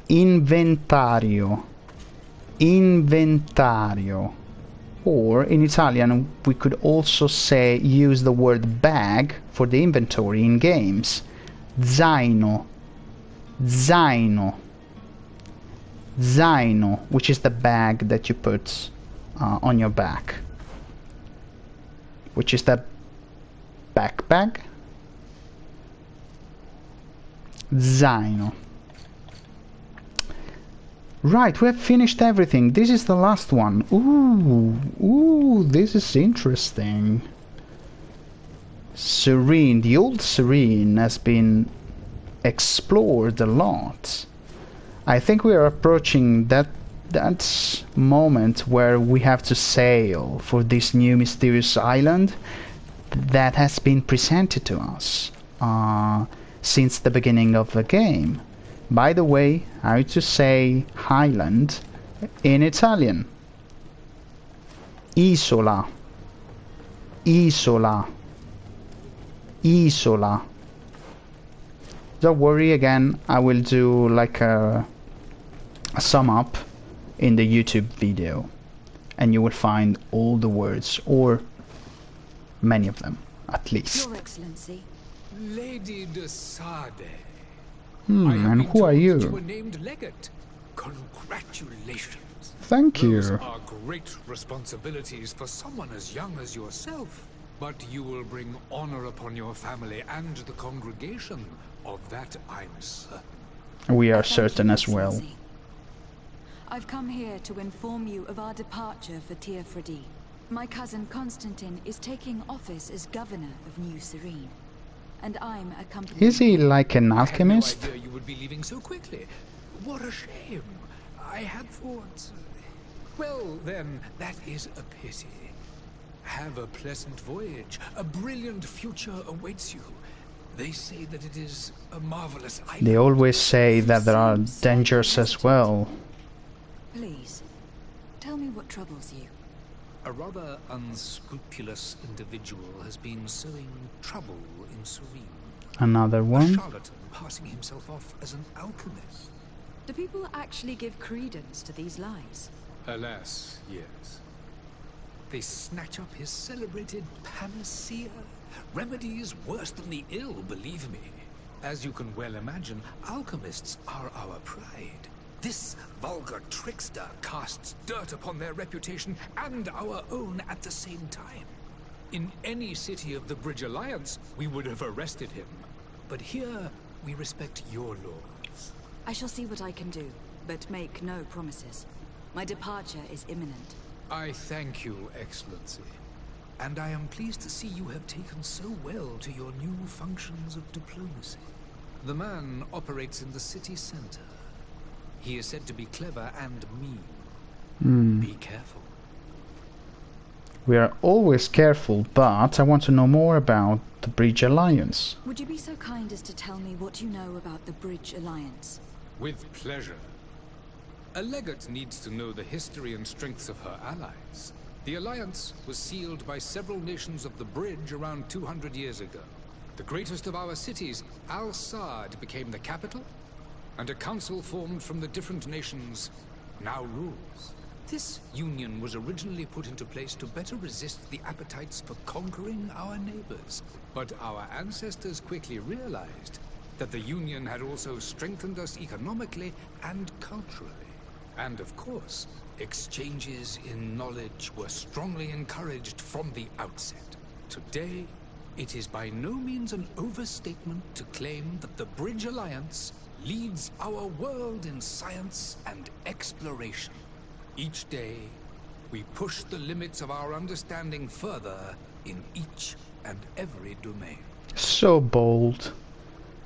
Inventario. Inventario. Or in Italian we could also say, use the word bag for the inventory in games. Zaino. Zaino. Zaino, which is the bag that you put on your back, which is the backpack. Zaino. Right, we have finished everything. This is the last one. Ooh, this is interesting. Serene, the old Serene has been explored a lot. I think we are approaching that moment where we have to sail for this new mysterious island that has been presented to us since the beginning of the game. By the way, how to say island in Italian? Isola. Isola. Isola. Don't worry, again, I will do like a sum up in the YouTube video, and you will find all the words, or many of them, at least. Your Excellency. Lady de Sade. And who are you? You were named legate. Congratulations. Thank you. Those are great responsibilities for someone as young as yourself. But you will bring honor upon your family and the congregation. Of that I'm certain. We are certain as well. I've come here to inform you of our departure for Teofredi. My cousin Constantine is taking office as governor of New Serene, and I'm accompanying. Is he like an alchemist? I had no idea you would be leaving so quickly. What a shame. I had thought. Well, then, that is a pity. Have a pleasant voyage. A brilliant future awaits you. They say that it is a marvelous island. They always say that there are dangers as well. Please, tell me what troubles you. A rather unscrupulous individual has been sowing trouble in Serene. Another A one? charlatan passing himself off as an alchemist. Do people actually give credence to these lies? Alas, yes. They snatch up his celebrated panacea. Remedies worse than the ill, believe me. As you can well imagine, alchemists are our pride. This vulgar trickster casts dirt upon their reputation and our own at the same time. In any city of the Bridge Alliance, we would have arrested him. But here, we respect your laws. I shall see what I can do, but make no promises. My departure is imminent. I thank you, Excellency. And I am pleased to see you have taken so well to your new functions of diplomacy. The man operates in the city center. He is said to be clever and mean. Be careful. We are always careful, but I want to know more about the Bridge Alliance. Would you be so kind as to tell me what you know about the Bridge Alliance? With pleasure. A legate needs to know the history and strengths of her allies. The alliance was sealed by several nations of the Bridge around 200 years ago. The greatest of our cities, Al-Saad, became the capital, and a council formed from the different nations now rules. This union was originally put into place to better resist the appetites for conquering our neighbors. But our ancestors quickly realized that the union had also strengthened us economically and culturally. And of course, exchanges in knowledge were strongly encouraged from the outset. Today, it is by no means an overstatement to claim that the Bridge Alliance leads our world in science and exploration. Each day, we push the limits of our understanding further in each and every domain. So bold.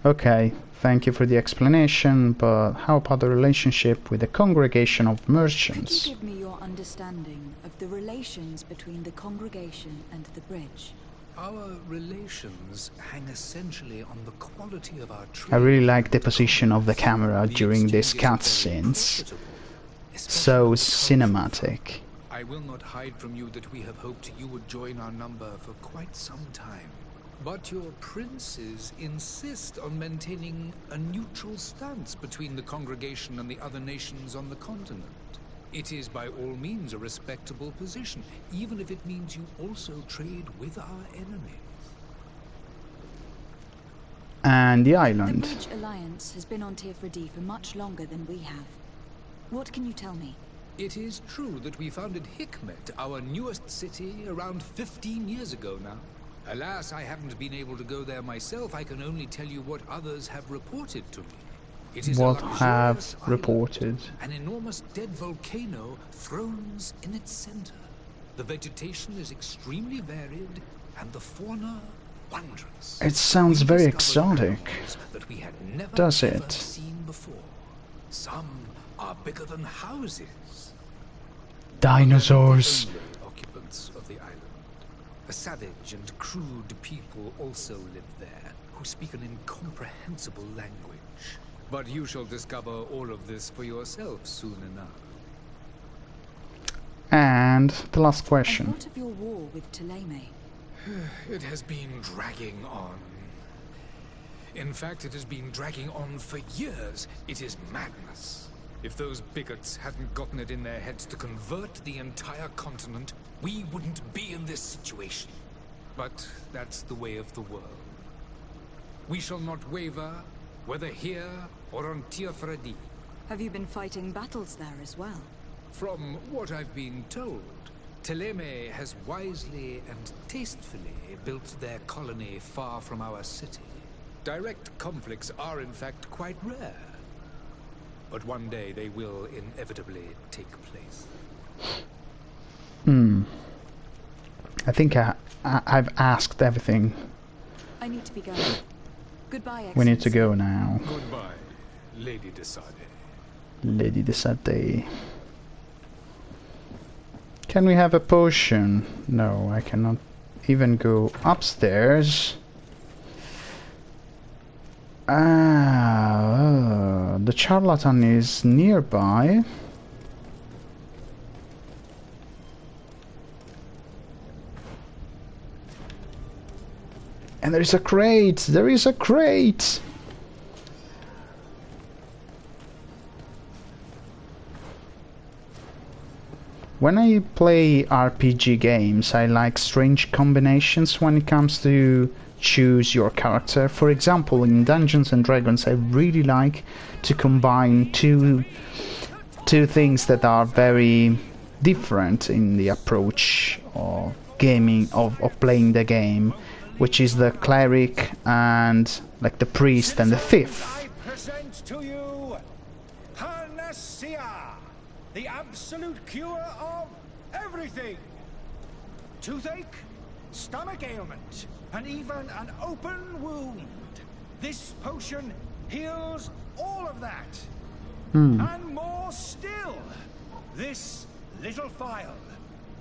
Okay, thank you for the explanation, but how about the relationship with the congregation of merchants? Could you give me your understanding of the relations between the congregation and the bridge? Our relations hang essentially on the quality of our trade. I really like the position of the camera during these cutscenes. So cinematic. I will not hide from you that we have hoped you would join our number for quite some time. But your princes insist on maintaining a neutral stance between the congregation and the other nations on the continent. It is by all means a respectable position, even if it means you also trade with our enemies. And the island. The Bridge Alliance has been on Teofredi for much longer than we have. What can you tell me? It is true that we founded Hikmet, our newest city, around 15 years ago now. Alas, I haven't been able to go there myself. I can only tell you what others have reported to me. It is What a have luxurious reported? island. An enormous dead volcano thrones in its center. The vegetation is extremely varied, and the fauna wondrous. It sounds We very discovered exotic. animals that we had never, Does ever it? seen before. Some are bigger than houses. Dinosaurs. The only occupants of the island. A savage and crude people also live there, who speak an incomprehensible language. But you shall discover all of this for yourself soon enough. And the last And question. what of your war with Thélème? It has been dragging on. In fact, it has been dragging on for years. It is madness. If those bigots hadn't gotten it in their heads to convert the entire continent, we wouldn't be in this situation. But that's the way of the world. We shall not waver, whether here or on Teofredi. Have you been fighting battles there as well? From what I've been told, Thélème has wisely and tastefully built their colony far from our city. Direct conflicts are in fact quite rare. But one day they will inevitably take place. I think I've asked everything. I need to be going. Goodbye, We need to Excellency. go now. Goodbye, Lady de Sade. Lady de Sade. Can we have a potion? No, I cannot even go upstairs. The charlatan is nearby. And there is a crate! There is a crate! when I play RPG games, I like strange combinations when it comes to choose your character. For example, in Dungeons and Dragons, I really like to combine two things that are very different in the approach of gaming, of playing the game, which is the cleric and like the priest and the thief. I present to you Panacea, the absolute cure of everything. Toothache, stomach ailment, and even an open wound. This potion heals all of that. And more still. This little phial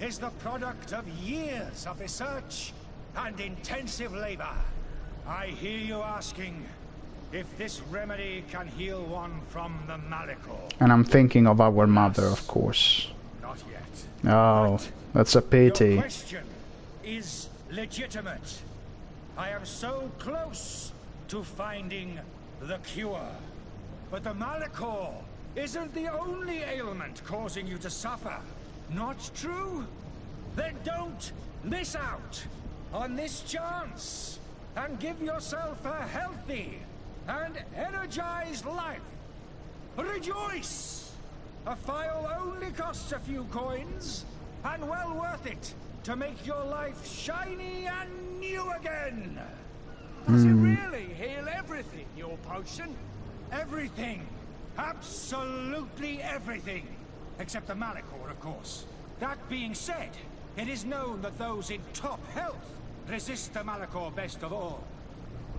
is the product of years of research and intensive labor. I hear you asking if this remedy can heal one from the Malachor. And I'm thinking of our mother, of course. Not yet. Oh, But that's a pity. your question is legitimate. I am so close to finding the cure. But the Malachor isn't the only ailment causing you to suffer. Not true? Then don't miss out on this chance and give yourself a healthy and energized life. Rejoice! A phial only costs a few coins, and well worth it to make your life shiny and new again. Does it really heal everything, your potion? Everything. Absolutely everything. Except the Malachor, of course. That being said, it is known that those in top health resist the Malachor best of all.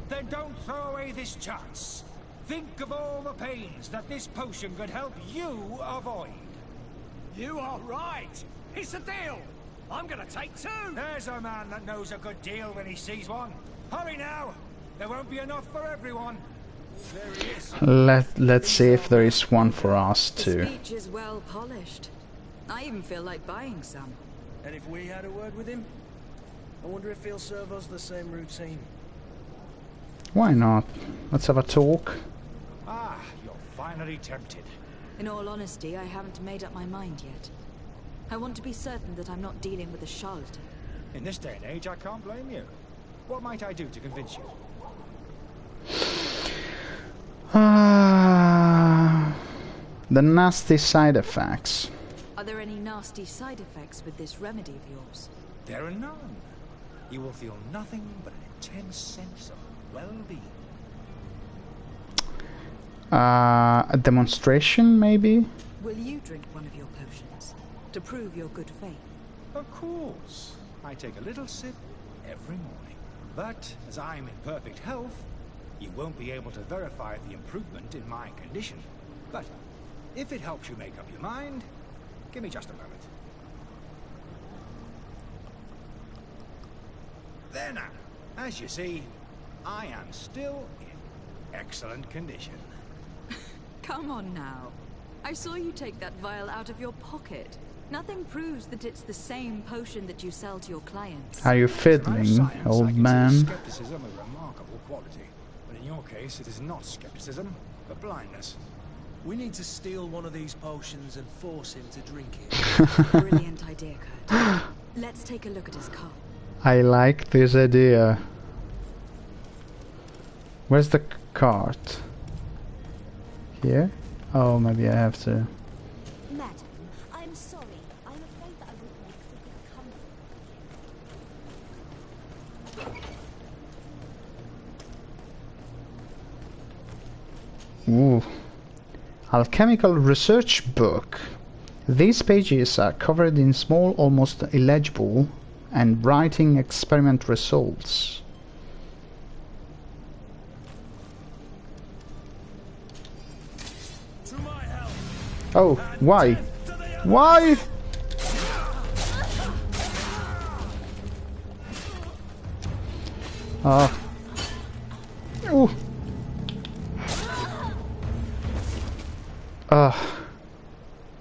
Then don't throw away this chance. Think of all the pains that this potion could help you avoid. You are right. It's a deal. I'm gonna take two. There's a man that knows a good deal when he sees one. Hurry now. There won't be enough for everyone. There he is. Let's see if there is one for us The too. speech is well polished. I even feel like buying some. And if we had a word with him, I wonder if he'll serve us the same routine. Why not? Let's have a talk. Ah, you're finally tempted. In all honesty, I haven't made up my mind yet. I want to be certain that I'm not dealing with a charlatan. In this day and age, I can't blame you. What might I do to convince you? The nasty side effects. Are there any nasty side effects with this remedy of yours? There are none. You will feel nothing but an intense sense of well-being. A demonstration, maybe? Will you drink one of your potions to prove your good faith? Of course. I take a little sip every morning. But as I'm in perfect health, you won't be able to verify the improvement in my condition. But if it helps you make up your mind, give me just a moment. There now. As you see, I am still in excellent condition. Come on now. I saw you take that vial out of your pocket. Nothing proves that it's the same potion that you sell to your clients. Are you For fiddling, science, I old consider man? skepticism a remarkable quality. But in your case, it is not skepticism, but blindness. We need to steal one of these potions and force him to drink it. Brilliant idea, Kurt. Let's take a look at his car. I like this idea. Where's the cart? Here? Oh, maybe I have to. Madam, I'm sorry. I'm afraid that I would make for good comfort. Ooh. Alchemical research book. These pages are covered in small, almost illegible, and writing experiment results. To my help. Oh, why? Why? Ooh.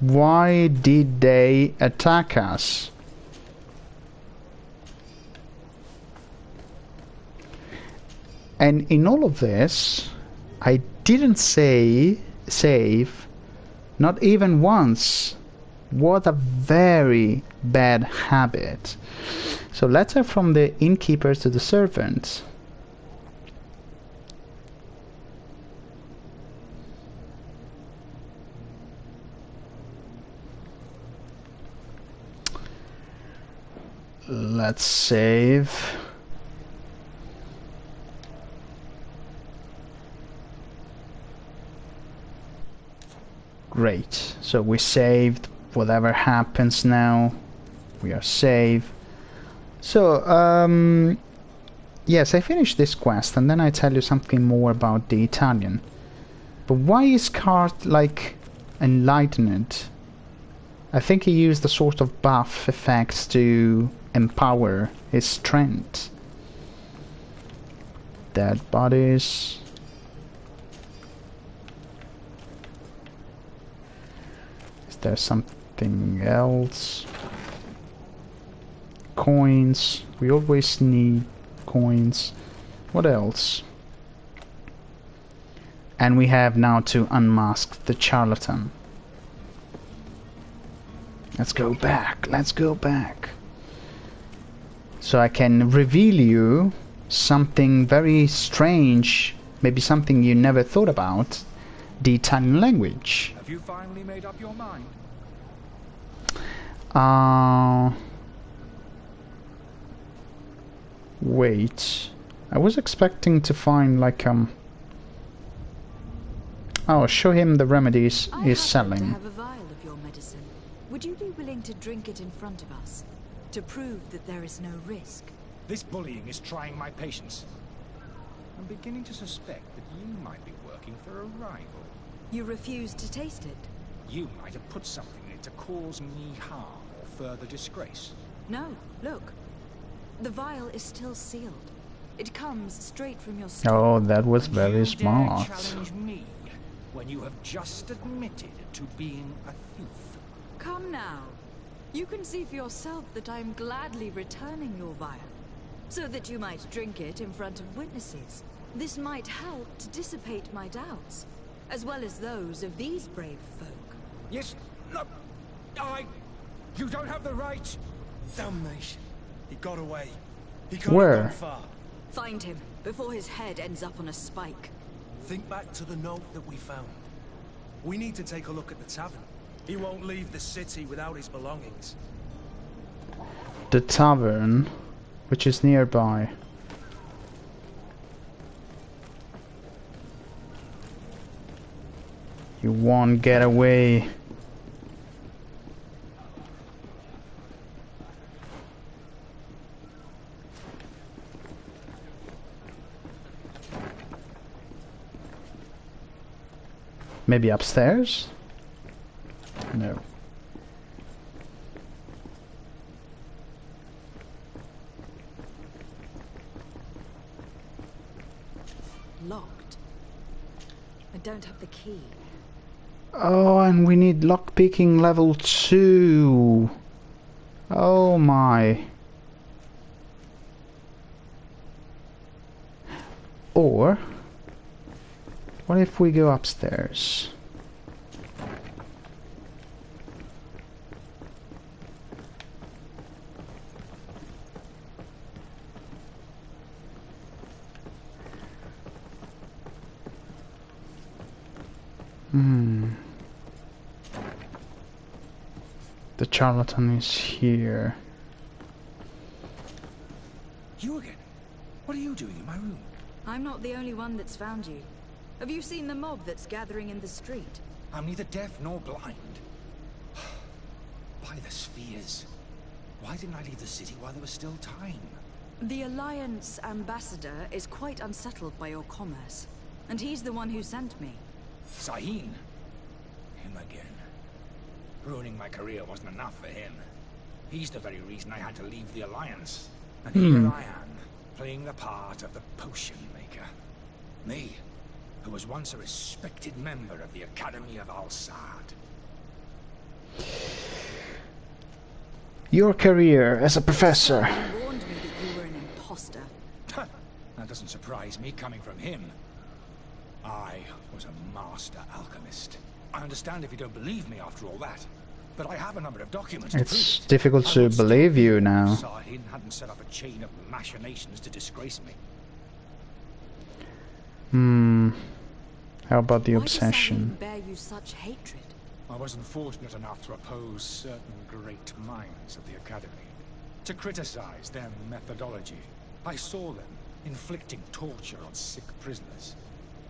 Why did they attack us? And in all of this, I didn't save, not even once. What a very bad habit. So letter from the innkeeper to the servant. Let's save. Great. So we saved. Whatever happens now, we are safe. So, yes, I finished this quest and then I tell you something more about the Italian. But why is Cart like enlightened? I think he used the sort of buff effects to empower his strength. Dead bodies. Is there something else? Coins. We always need coins. What else? And we have now to unmask the charlatan. Let's go back. Let's go back. So I can reveal you something very strange, maybe something you never thought about, the Italian language. Have you finally made up your mind? Wait. I was expecting to find like oh, show him the remedies he's selling. I have a vial of your medicine. Would you be willing to drink it in front of us? To prove that there is no risk? This bullying is trying my patience. I'm beginning to suspect that you might be working for a rival. You refuse to taste it? You might have put something in it to cause me harm or further disgrace. No, look. The vial is still sealed. It comes straight from your stomach. Oh, that was very smart. You dare challenge me when you have just admitted to being a thief. Come now. You can see for yourself that I am gladly returning your vial, so that you might drink it in front of witnesses. This might help to dissipate my doubts, as well as those of these brave folk. Yes, no, you don't have the right. Damnation. He got away. He can't Where? have gone far. Find him, before his head ends up on a spike. Think back to the note that we found. We need to take a look at the tavern. He won't leave the city without his belongings. The tavern, which is nearby. You won't get away. Maybe upstairs? No. Locked. I don't have the key. Oh, and we need lockpicking level 2. Oh my. Or what if we go upstairs? The charlatan is here. You again? What are you doing in my room? I'm not the only one that's found you. Have you seen the mob that's gathering in the street? I'm neither deaf nor blind. By the spheres. Why didn't I leave the city while there was still time? The Alliance ambassador is quite unsettled by your commerce, and he's the one who sent me. Sahin? Him again. Ruining my career wasn't enough for him. He's the very reason I had to leave the Alliance. And here I am, playing the part of the potion maker. Me, who was once a respected member of the Academy of Al-Sad. Your career as a professor. You warned me that you were an imposter. That doesn't surprise me coming from him. I was a master alchemist. I understand if you don't believe me after all that. but I have a number of documents. It's difficult to believe you now. Sahin hadn't set up a chain of machinations to disgrace me. How about the Why does obsession? Sahin bear you such hatred? I wasn't fortunate enough to oppose certain great minds of the Academy, to criticize their methodology. I saw them inflicting torture on sick prisoners,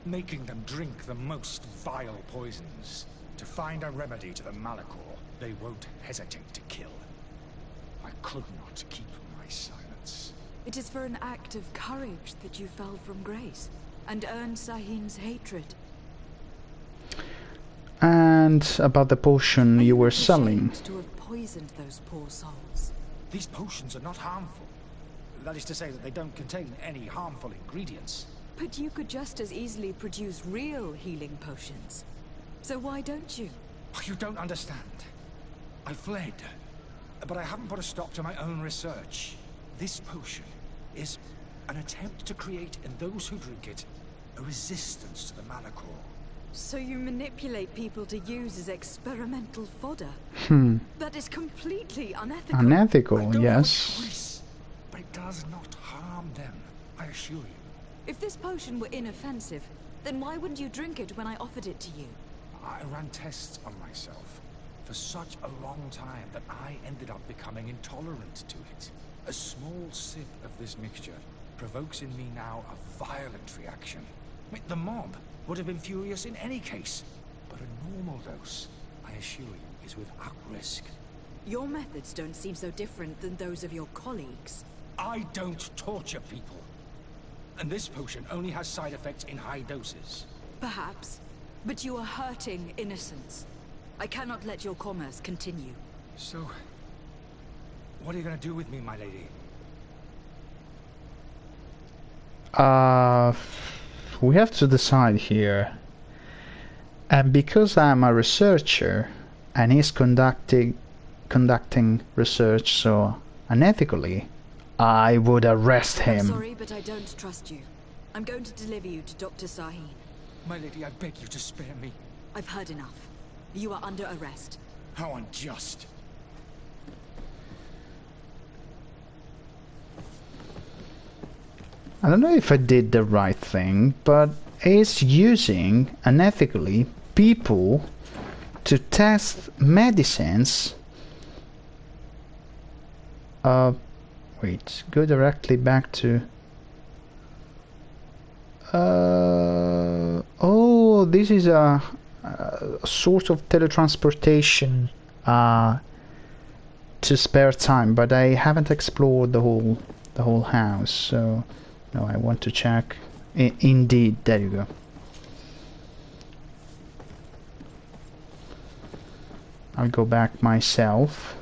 making them drink the most vile poisons. To find a remedy to the Malachor, they won't hesitate to kill. I could not keep my silence. It is for an act of courage that you fell from grace and earned Sahin's hatred. And about the potion you were selling. To have poisoned those poor souls. These potions are not harmful. That is to say that they don't contain any harmful ingredients. But you could just as easily produce real healing potions. So why don't you? Oh, you don't understand. I fled, but I haven't put a stop to my own research. This potion is an attempt to create in those who drink it a resistance to the Malachor. So you manipulate people to use as experimental fodder? That is completely unethical. Unethical, I yes. don't choice, but it does not harm them, I assure you. If this potion were inoffensive, then why wouldn't you drink it when I offered it to you? I ran tests on myself for such a long time that I ended up becoming intolerant to it. A small sip of this mixture provokes in me now a violent reaction. The mob would have been furious in any case, but a normal dose, I assure you, is without risk. Your methods don't seem so different than those of your colleagues. I don't torture people. And this potion only has side effects in high doses. Perhaps, but you are hurting innocents. I cannot let your commerce continue. So, what are you going to do with me, my lady? We have to decide here. And because I'm a researcher and he's conducting research so unethically, I would arrest him. I'm sorry, but I don't trust you. I'm going to deliver you to Dr. Sahin. My lady, I beg you to spare me. I've heard enough. You are under arrest. How unjust. I don't know if I did the right thing, but it's using unethically people to test medicines. Wait, go directly back to... oh, this is a sort of teletransportation to spare time, but I haven't explored the whole house, so no, I want to check. Indeed, there you go. I'll go back myself,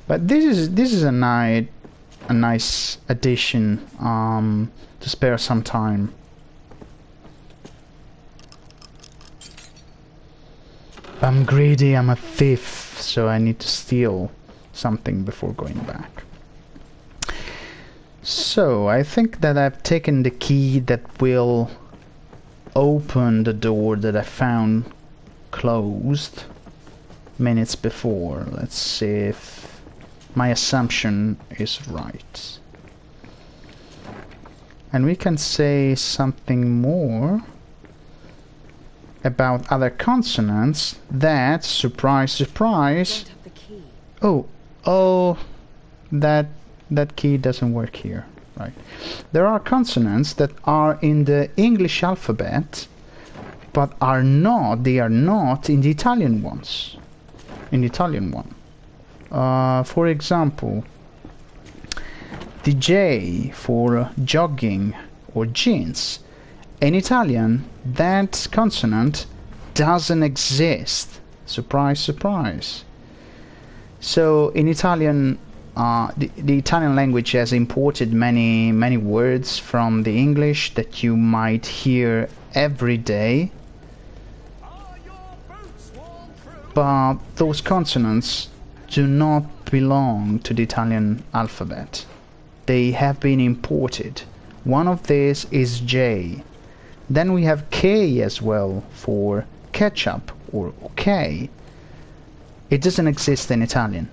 but this is a nice addition to spare some time. I'm greedy, I'm a thief, so I need to steal something before going back. So, I think that I've taken the key that will open the door that I found closed minutes before. Let's see if my assumption is right. And we can say something more about other consonants that, surprise, surprise... I don't have the key. Oh, that key doesn't work here, right? There are consonants that are in the English alphabet, but they are not in the Italian ones. In the Italian one. For example, the J for jogging or jeans. In Italian, that consonant doesn't exist. Surprise, surprise. So in Italian, the Italian language has imported many words from the English that you might hear every day. But those consonants do not belong to the Italian alphabet. They have been imported. One of these is J. Then we have K as well for ketchup or okay. It doesn't exist in Italian.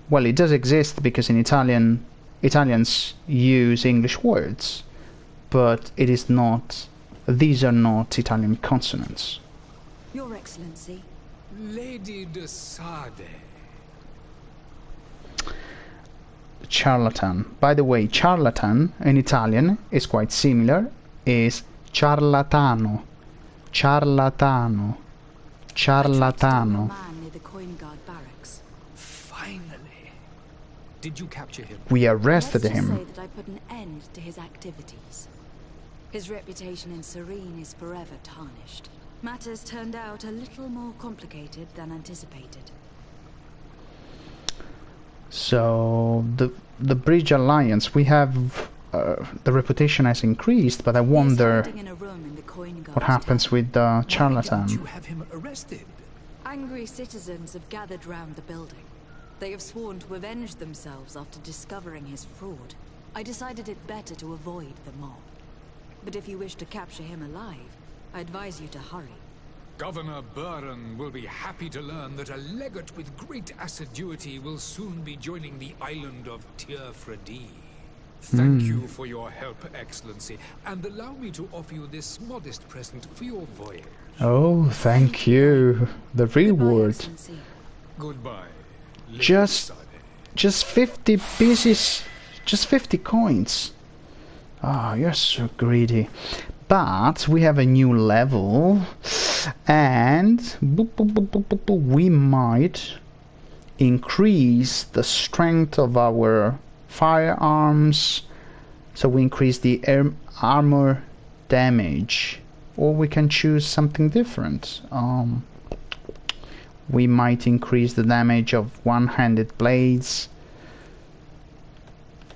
Well, it does exist because in Italians use English words, but it is not. These are not Italian consonants. Your Excellency. Lady de Sade. Charlatan. By the way, charlatan in Italian is quite similar. Is ciarlatano. Ciarlatano. Ciarlatano. Man near the coin guard barracks. Finally. Did you capture him? We arrested Let's just him. say that I put an end to his activities. His reputation in Serene is forever tarnished. Matters turned out a little more complicated than anticipated. So the Bridge Alliance, we have the reputation has increased, but I wonder what happens with the charlatan. Didn't you have him arrested? Angry citizens have gathered round the building. They have sworn to avenge themselves after discovering his fraud. I decided it better to avoid the mob. But if you wish to capture him alive, I advise you to hurry. Governor Buren will be happy to learn that a legate with great assiduity will soon be joining the island of Teofredi. Thank you for your help, Excellency, and allow me to offer you this modest present for your voyage. Oh, thank you. The reward. Goodbye. Lady Just 50 pieces, just 50 coins. Ah, you're so greedy. But we have a new level, and we might increase the strength of our firearms, so we increase the armor damage, or we can choose something different. We might increase the damage of one-handed blades.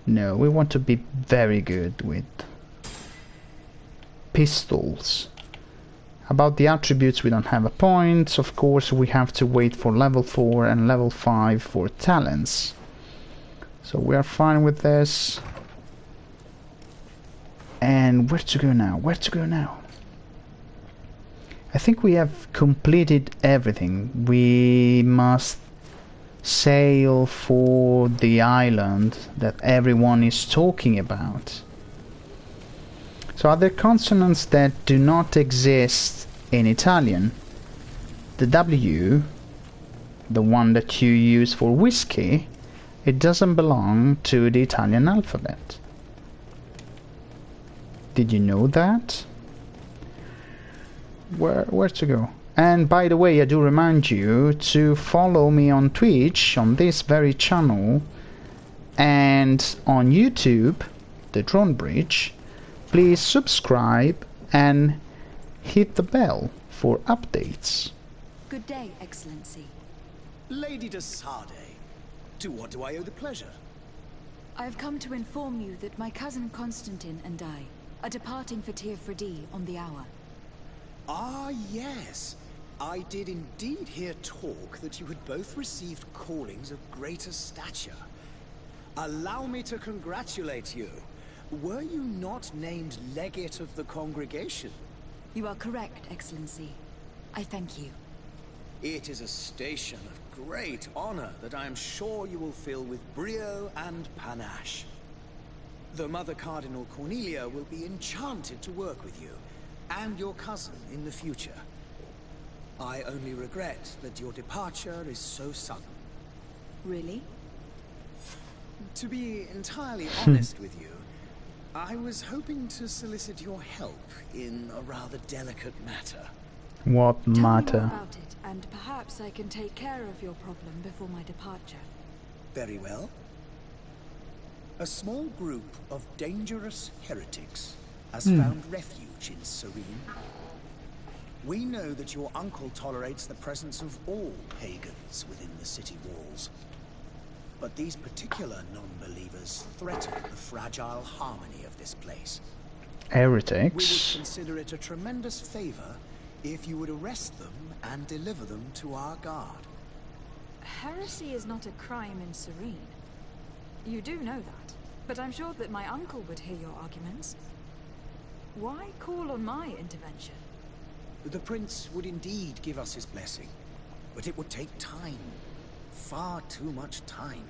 No, we want to be very good with pistols. About the attributes, we don't have a point. Of course, we have to wait for level 4 and level 5 for talents. So we are fine with this. And where to go now? Where to go now? I think we have completed everything. We must sail for the island that everyone is talking about. So are there consonants that do not exist in Italian? The W, the one that you use for whiskey, it doesn't belong to the Italian alphabet. Did you know that? Where to go? And by the way, I do remind you to follow me on Twitch, on this very channel, and on YouTube, the Drawnbridge. Please subscribe and hit the bell for updates. Good day, Excellency. Lady de Sade, to what do I owe the pleasure? I have come to inform you that my cousin Constantine and I are departing for Teofredi on the hour. Ah, yes. I did indeed hear talk that you had both received callings of greater stature. Allow me to congratulate you. Were you not named legate of the congregation? You are correct, Excellency. I thank you. It is a station of great honor that I am sure you will fill with brio and panache. The Mother Cardinal Cornelia will be enchanted to work with you, and your cousin in the future. I only regret that your departure is so sudden. Really? To be entirely honest with you, I was hoping to solicit your help in a rather delicate matter. What Tell me matter? more about it, and perhaps I can take care of your problem before my departure. Very well. A small group of dangerous heretics has found refuge in Serene. We know that your uncle tolerates the presence of all pagans within the city walls. But these particular non-believers threaten the fragile harmony of this place. We would Heretics? consider it a tremendous favor if you would arrest them and deliver them to our guard. Heresy is not a crime in Serene. You do know that, but I'm sure that my uncle would hear your arguments. Why call on my intervention? The prince would indeed give us his blessing. But it would take time. Far too much time.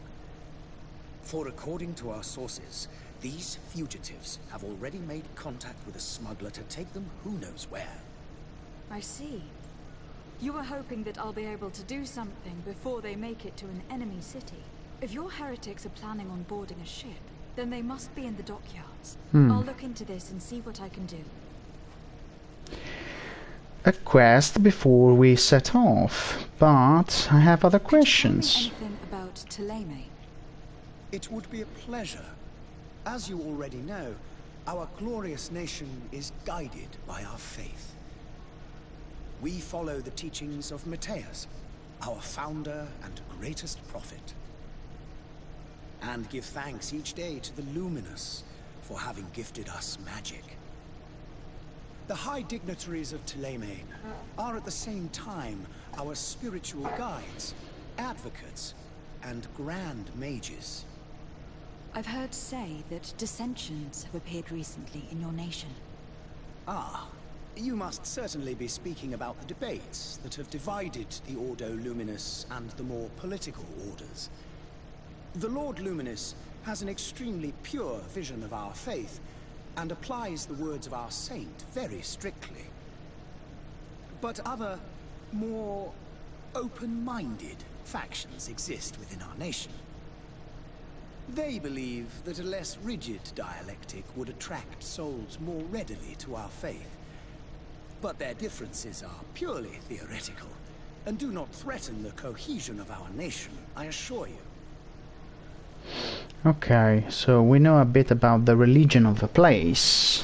For according to our sources, these fugitives have already made contact with a smuggler to take them who knows where. I see. You were hoping that I'll be able to do something before they make it to an enemy city. If your heretics are planning on boarding a ship, then they must be in the dockyards. I'll look into this and see what I can do. A quest before we set off, but I have other questions. Could you tell me anything about Thélème? It would be a pleasure. As you already know, our glorious nation is guided by our faith. We follow the teachings of Matthias, our founder and greatest prophet, and give thanks each day to the Luminous for having gifted us magic. The high dignitaries of Thélème are at the same time our spiritual guides, advocates, and grand mages. I've heard say that dissensions have appeared recently in your nation. Ah, you must certainly be speaking about the debates that have divided the Ordo Luminous and the more political orders. The Lord Luminous has an extremely pure vision of our faith, and applies the words of our saint very strictly. But other, more open-minded factions exist within our nation. They believe that a less rigid dialectic would attract souls more readily to our faith. But their differences are purely theoretical, and do not threaten the cohesion of our nation, I assure you. Okay, so we know a bit about the religion of the place.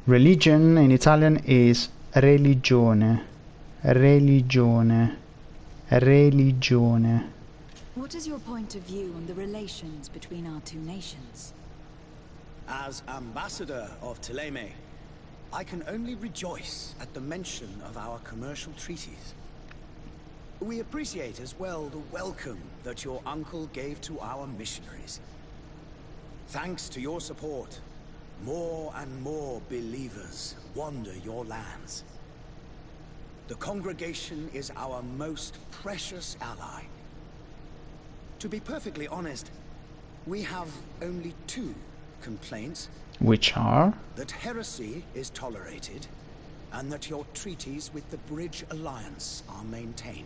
Religion in Italian is religione. Religione. Religione. What is your point of view on the relations between our two nations? As ambassador of Thélème, I can only rejoice at the mention of our commercial treaties. We appreciate as well the welcome that your uncle gave to our missionaries. Thanks to your support, more and more believers wander your lands. The congregation is our most precious ally. To be perfectly honest, we have only two complaints. Which are? That heresy is tolerated, and that your treaties with the Bridge Alliance are maintained.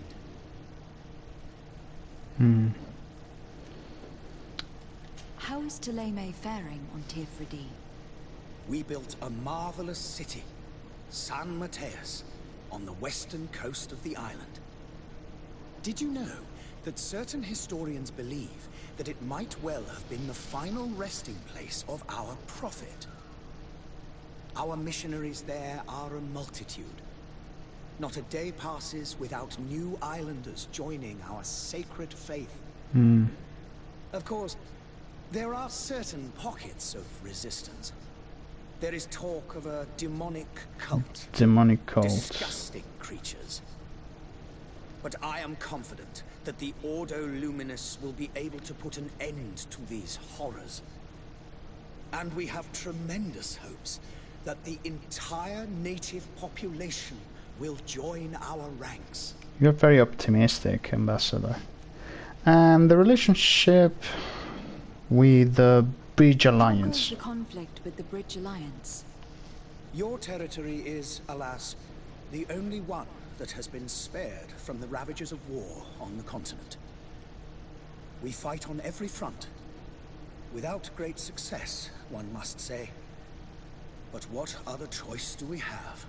How is Thélème faring on Teofridi? We built a marvelous city, San Matthias, on the western coast of the island. Did you know that certain historians believe that it might well have been the final resting place of our prophet? Our missionaries there are a multitude. Not a day passes without new islanders joining our sacred faith. Of course, there are certain pockets of resistance. There is talk of a demonic cult. Demonic cult. Disgusting creatures. But I am confident that the Ordo Luminous will be able to put an end to these horrors. And we have tremendous hopes that the entire native population will join our ranks. You're very optimistic, Ambassador. And the relationship with the Bridge Alliance. How the conflict with the Bridge Alliance? Your territory is, alas, the only one that has been spared from the ravages of war on the continent. We fight on every front. Without great success, one must say. But what other choice do we have?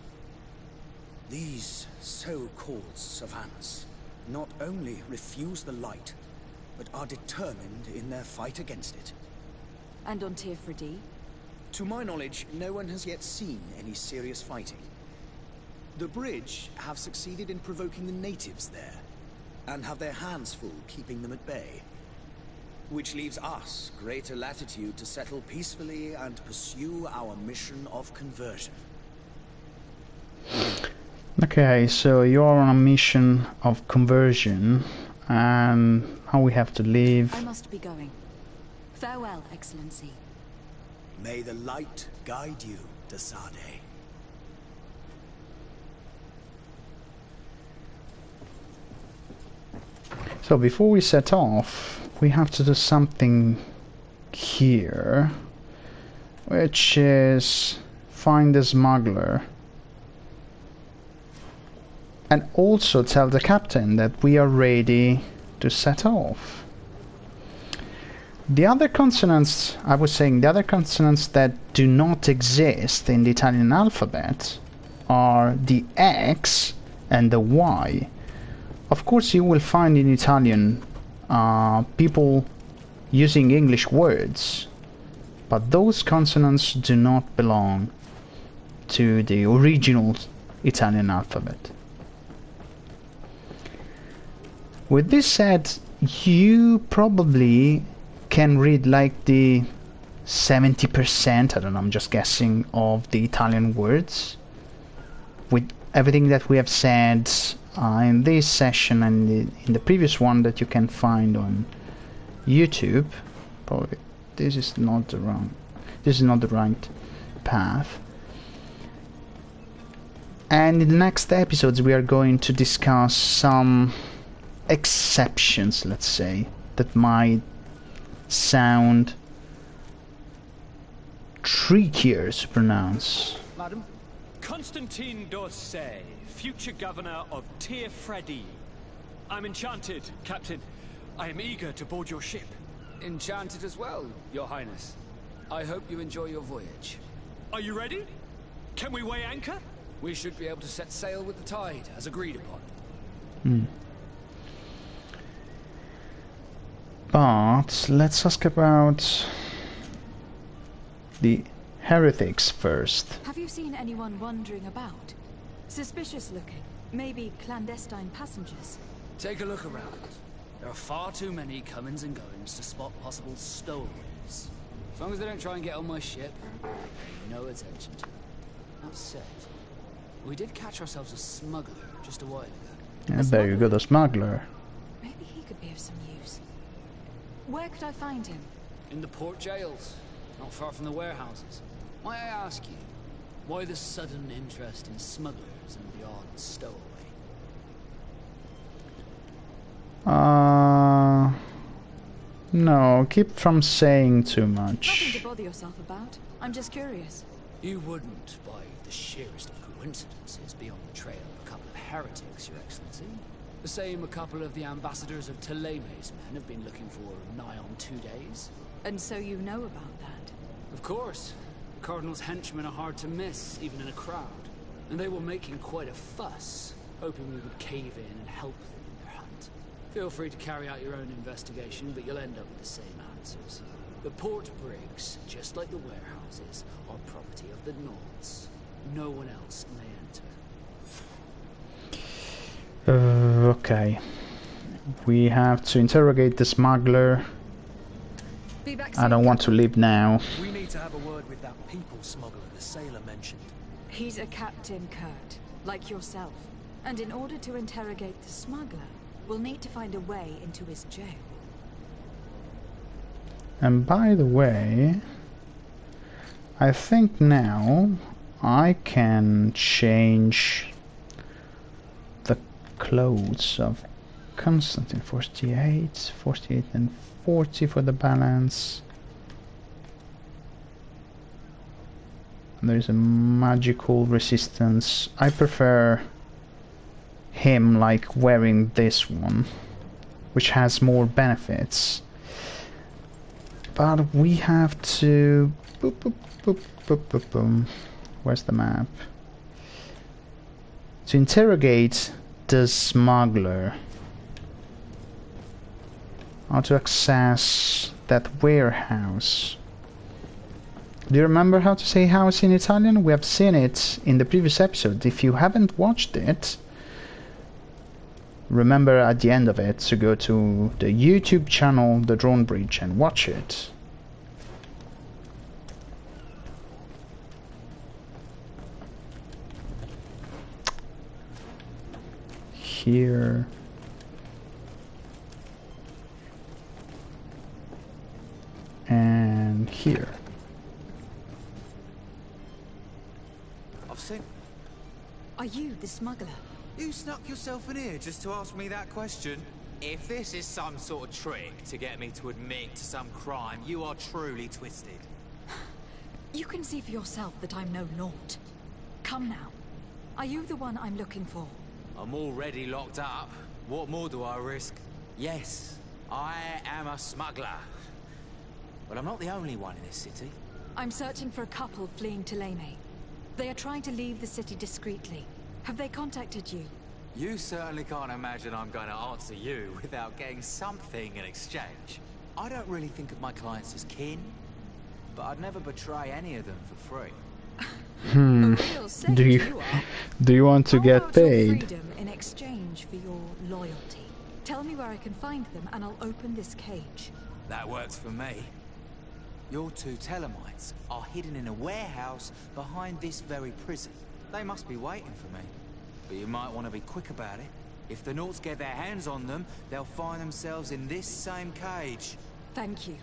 These so-called savants not only refuse the light, but are determined in their fight against it. And on Teofridi? To my knowledge, no one has yet seen any serious fighting. The Bridge have succeeded in provoking the natives there, and have their hands full keeping them at bay. Which leaves us greater latitude to settle peacefully and pursue our mission of conversion. Okay, so you're on a mission of conversion, and how we have to leave. I must be going. Farewell, Excellency. May the light guide you, Desade. So before we set off, we have to do something here, which is find the smuggler and also tell the captain that we are ready to set off. The other consonants, I was saying, the other consonants that do not exist in the Italian alphabet are the X and the Y. Of course, you will find in Italian people using English words, but those consonants do not belong to the original Italian alphabet. With this said, you probably can read like the 70%, I don't know, I'm just guessing, of the Italian words. With everything that we have said in this session and in the previous one that you can find on YouTube. Probably this is not the right path. And in the next episodes we are going to discuss some exceptions, let's say, that might sound trickier to pronounce. Madam, Constantine d'Orsay, future governor of Teofredi. I'm enchanted, Captain. I am eager to board your ship. Enchanted as well, Your Highness. I hope you enjoy your voyage. Are you ready? Can we weigh anchor? We should be able to set sail with the tide, as agreed upon. But let's ask about the heretics first. Have you seen anyone wandering about? Suspicious looking. Maybe clandestine passengers. Take a look around. There are far too many comings and goings to spot possible stowaways. As long as they don't try and get on my ship, I pay no attention to them. That said, we did catch ourselves a smuggler just a while ago. Yeah, there you go, the smuggler. Maybe he could be of some use. Where could I find him? In the port jails, not far from the warehouses. May I ask you, why the sudden interest in smugglers and the odd stowaway? No, keep from saying too much. Nothing to bother yourself about. I'm just curious. You wouldn't, by the sheerest of coincidences, be on the trail of a couple of heretics, Your Excellency. The same a couple of the ambassadors of Ptolemy's men have been looking for nigh on 2 days. And so you know about that? Of course. The Cardinal's henchmen are hard to miss, even in a crowd. And they were making quite a fuss, hoping we would cave in and help them in their hunt. Feel free to carry out your own investigation, but you'll end up with the same answers. The port brigs, just like the warehouses, are property of the Nords. No one else may enter. Okay. We have to interrogate the smuggler. Be back I soon, don't want to leave now. We need to have a word with that people smuggler the sailor mentioned. He's a Captain Kurt, like yourself. And in order to interrogate the smuggler, we'll need to find a way into his jail. And by the way, I think now I can change the clothes of Constantine. 48 and 40 for the balance. There is a magical resistance. I prefer him like wearing this one, which has more benefits. But we have to... Boop, boop, boop, boop, boop, boom. Where's the map? To interrogate the smuggler. How to access that warehouse. Do you remember how to say house in Italian? We have seen it in the previous episode. If you haven't watched it, remember at the end of it to go to the YouTube channel, the Drawnbridge, and watch it. Here. And here. I've seen... Are you the smuggler? You snuck yourself in here just to ask me that question? If this is some sort of trick to get me to admit to some crime, you are truly twisted. You can see for yourself that I'm no naught. Come now. Are you the one I'm looking for? I'm already locked up. What more do I risk? Yes, I am a smuggler. But I'm not the only one in this city. I'm searching for a couple fleeing Thélème. They are trying to leave the city discreetly. Have they contacted you? You certainly can't imagine I'm going to answer you without getting something in exchange. I don't really think of my clients as kin, but I'd never betray any of them for free. Do you want to get paid? Freedom in exchange for your loyalty. Tell me where I can find them and I'll open this cage. That works for me. Your two Thelemites are hidden in a warehouse behind this very prison. They must be waiting for me. But you might want to be quick about it. If the Nauts get their hands on them, they'll find themselves in this same cage. Thank you.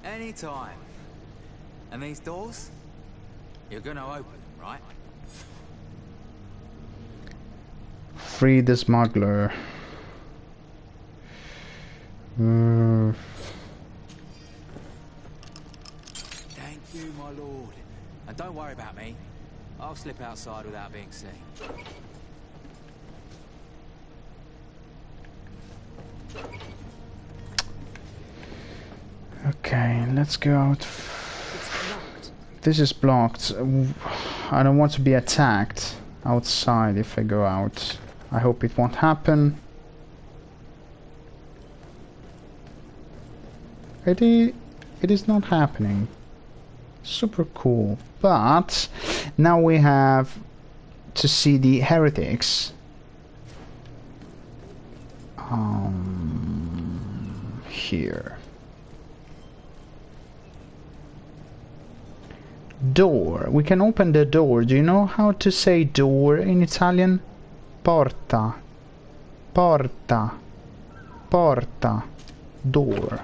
Anytime. And these doors? You're gonna open them, right? Free the smuggler. Thank you, my lord. And don't worry about me. I'll slip outside without being seen. Okay, let's go out. This is blocked. I don't want to be attacked outside if I go out. I hope it won't happen. It is not happening. Super cool. But now we have to see the heretics. Here. Door. We can open the door. Do you know how to say door in Italian? Porta. Porta. Porta. Door.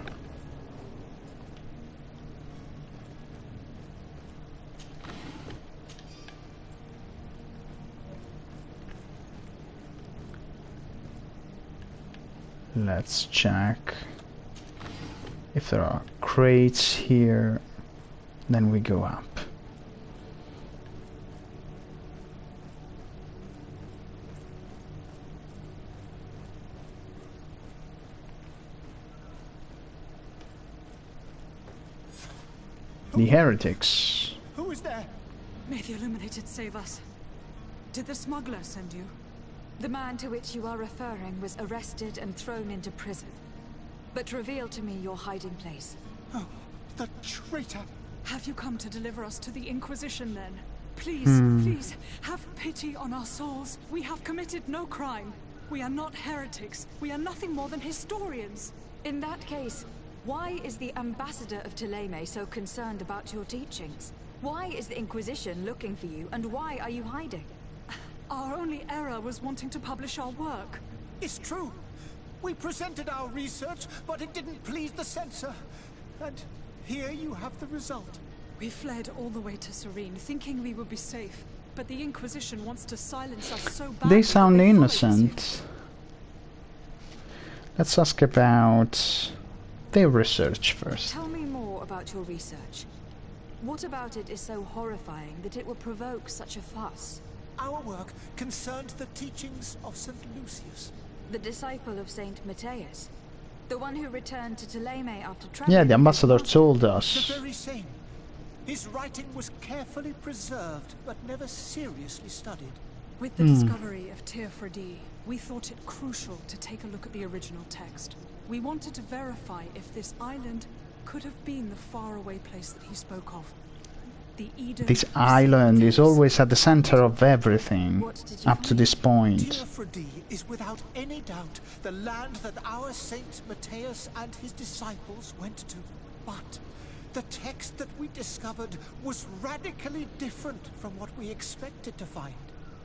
Let's check if there are crates here. Then we go up. The heretics. Who is there? May the Illuminated save us. Did the smuggler send you? The man to which you are referring was arrested and thrown into prison. But reveal to me your hiding place. Oh, the traitor! Have you come to deliver us to the Inquisition then? Please, please, have pity on our souls. We have committed no crime. We are not heretics. We are nothing more than historians. In that case, why is the ambassador of Thélème so concerned about your teachings? Why is the Inquisition looking for you, and why are you hiding? Our only error was wanting to publish our work. It's true. We presented our research, but it didn't please the censor. And here you have the result. We fled all the way to Serene, thinking we would be safe. But the Inquisition wants to silence us so badly. They sound innocent. Let's ask about their research first. Tell me more about your research. What about it is so horrifying that it will provoke such a fuss? Our work concerned the teachings of St. Lucius. The disciple of Saint Matthias? The one who returned to Thélème after traveling? Yeah, the ambassador told us. The very same. His writing was carefully preserved, but never seriously studied. With the discovery of thedrawnbridge, we thought it crucial to take a look at the original text. We wanted to verify if this island could have been the faraway place that he spoke of. This island is always at the center of everything, up to this point. Thedrawnbridge is without any doubt the land that our Saint Matthias and his disciples went to. But the text that we discovered was radically different from what we expected to find.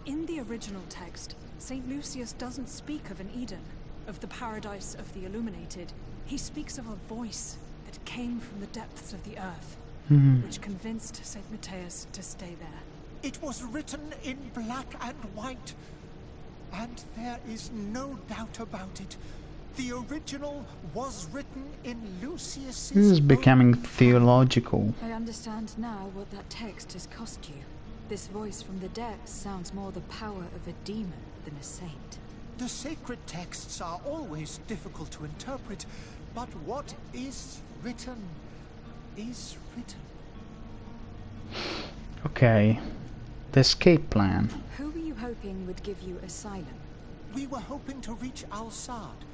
In the original text, St. Lucius doesn't speak of an Eden, of the paradise of the Illuminated. He speaks of a voice that came from the depths of the earth, which convinced St. Matthias to stay there. It was written in black and white, and there is no doubt about it. The original was written in Lucius's... This is becoming theological. I understand now what that text has cost you. This voice from the depths sounds more the power of a demon than a saint. The sacred texts are always difficult to interpret, but what is written is written. Okay. The escape plan. Who were you hoping would give you asylum? We were hoping to reach Al-Sad.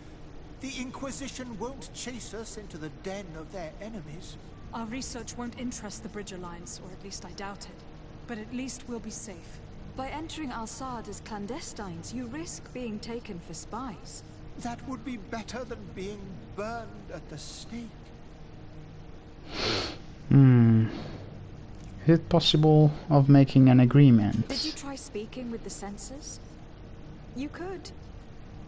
The Inquisition won't chase us into the den of their enemies. Our research won't interest the Bridge Alliance, or at least I doubt it. But at least we'll be safe. By entering Al-Sad as clandestines, you risk being taken for spies. That would be better than being burned at the stake. Is it possible of making an agreement? Did you try speaking with the censors? You could.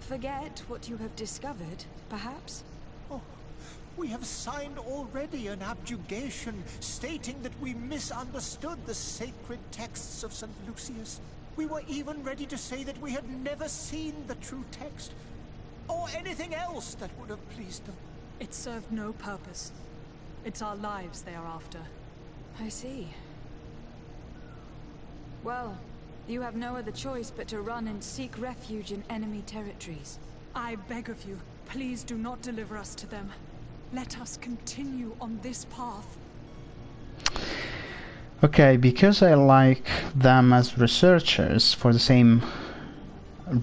Forget what you have discovered, perhaps? Oh, we have signed already an abjugation stating that we misunderstood the sacred texts of St. Lucius. We were even ready to say that we had never seen the true text, or anything else that would have pleased them. It served no purpose. It's our lives they are after. I see. Well, you have no other choice but to run and seek refuge in enemy territories. I beg of you, please do not deliver us to them. Let us continue on this path. Okay, because I like them as researchers for the same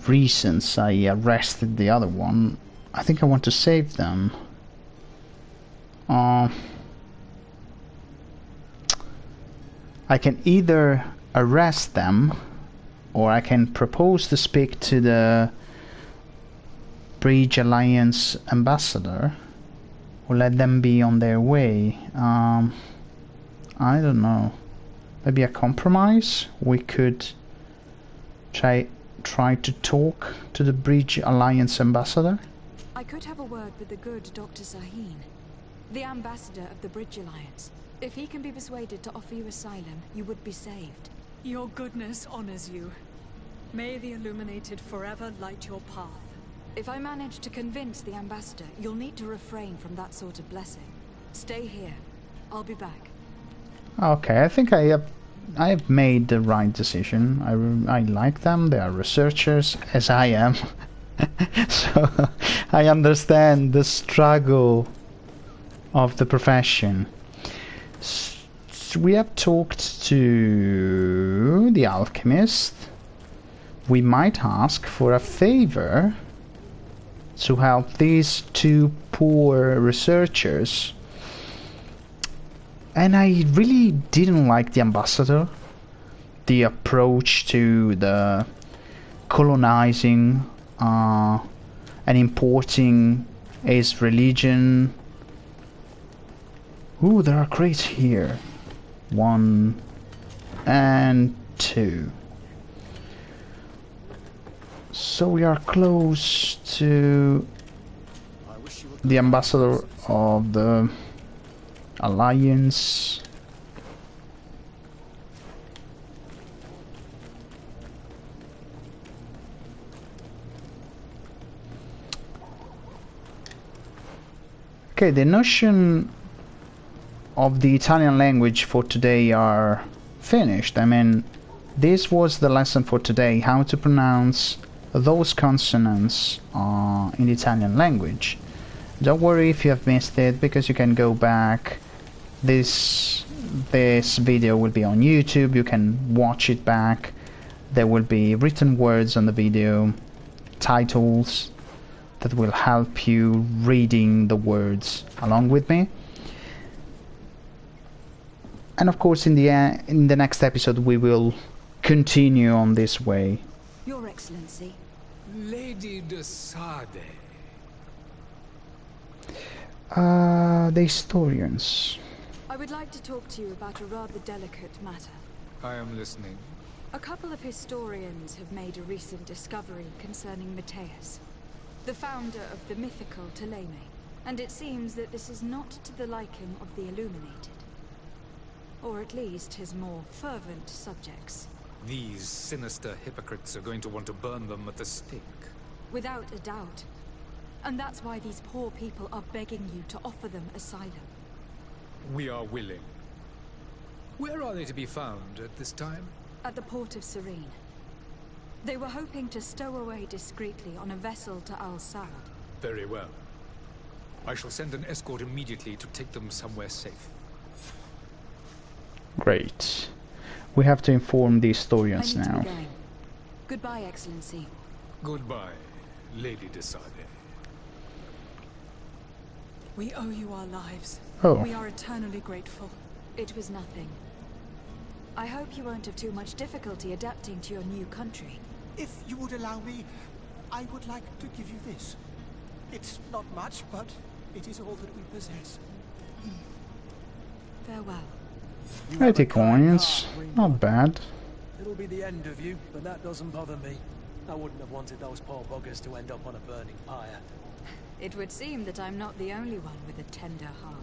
reasons I arrested the other one, I think I want to save them. I can either arrest them, or I can propose to speak to the Bridge Alliance ambassador, or let them be on their way. I don't know. Maybe a compromise? We could try to talk to the Bridge Alliance ambassador? I could have a word with the good Dr. Zaheen, the ambassador of the Bridge Alliance. If he can be persuaded to offer you asylum, you would be saved. Your goodness honors you. May the Illuminated forever light your path. If I manage to convince the ambassador, you'll need to refrain from that sort of blessing. Stay here. I'll be back. Okay, I think I have made the right decision. I like them. They are researchers, as I am. So I understand the struggle of the profession. So we have talked to the alchemist. We might ask for a favor to help these two poor researchers. And I really didn't like the ambassador. The approach to the colonizing and importing his religion. Ooh, there are crates here. 1 and 2. So we are close to the ambassador of the Alliance. Okay, the notion of the Italian language for today are finished. I mean, this was the lesson for today, how to pronounce those consonants in the Italian language. Don't worry if you have missed it, because you can go back. This video will be on YouTube. You can watch it back. There will be written words on the video, titles that will help you reading the words along with me. And of course, in the next episode, we will continue on this way. Your Excellency. Lady de Sade. The historians. I would like to talk to you about a rather delicate matter. I am listening. A couple of historians have made a recent discovery concerning Mateus, the founder of the mythical Ptolemy, and it seems that this is not to the liking of the Illuminated. Or at least his more fervent subjects. These sinister hypocrites are going to want to burn them at the stake. Without a doubt. And that's why these poor people are begging you to offer them asylum. We are willing. Where are they to be found at this time? At the port of Serene. They were hoping to stow away discreetly on a vessel to Al-Sad. Very well. I shall send an escort immediately to take them somewhere safe. Great. We have to inform the historians now. I need to be going. Goodbye, Excellency. Goodbye, Lady de Sade. We owe you our lives. Oh. We are eternally grateful. It was nothing. I hope you won't have too much difficulty adapting to your new country. If you would allow me, I would like to give you this. It's not much, but it is all that we possess. Farewell. 80 coins. Not bad. It'll be the end of you, but that doesn't bother me. I wouldn't have wanted those poor buggers to end up on a burning pyre. It would seem that I'm not the only one with a tender heart.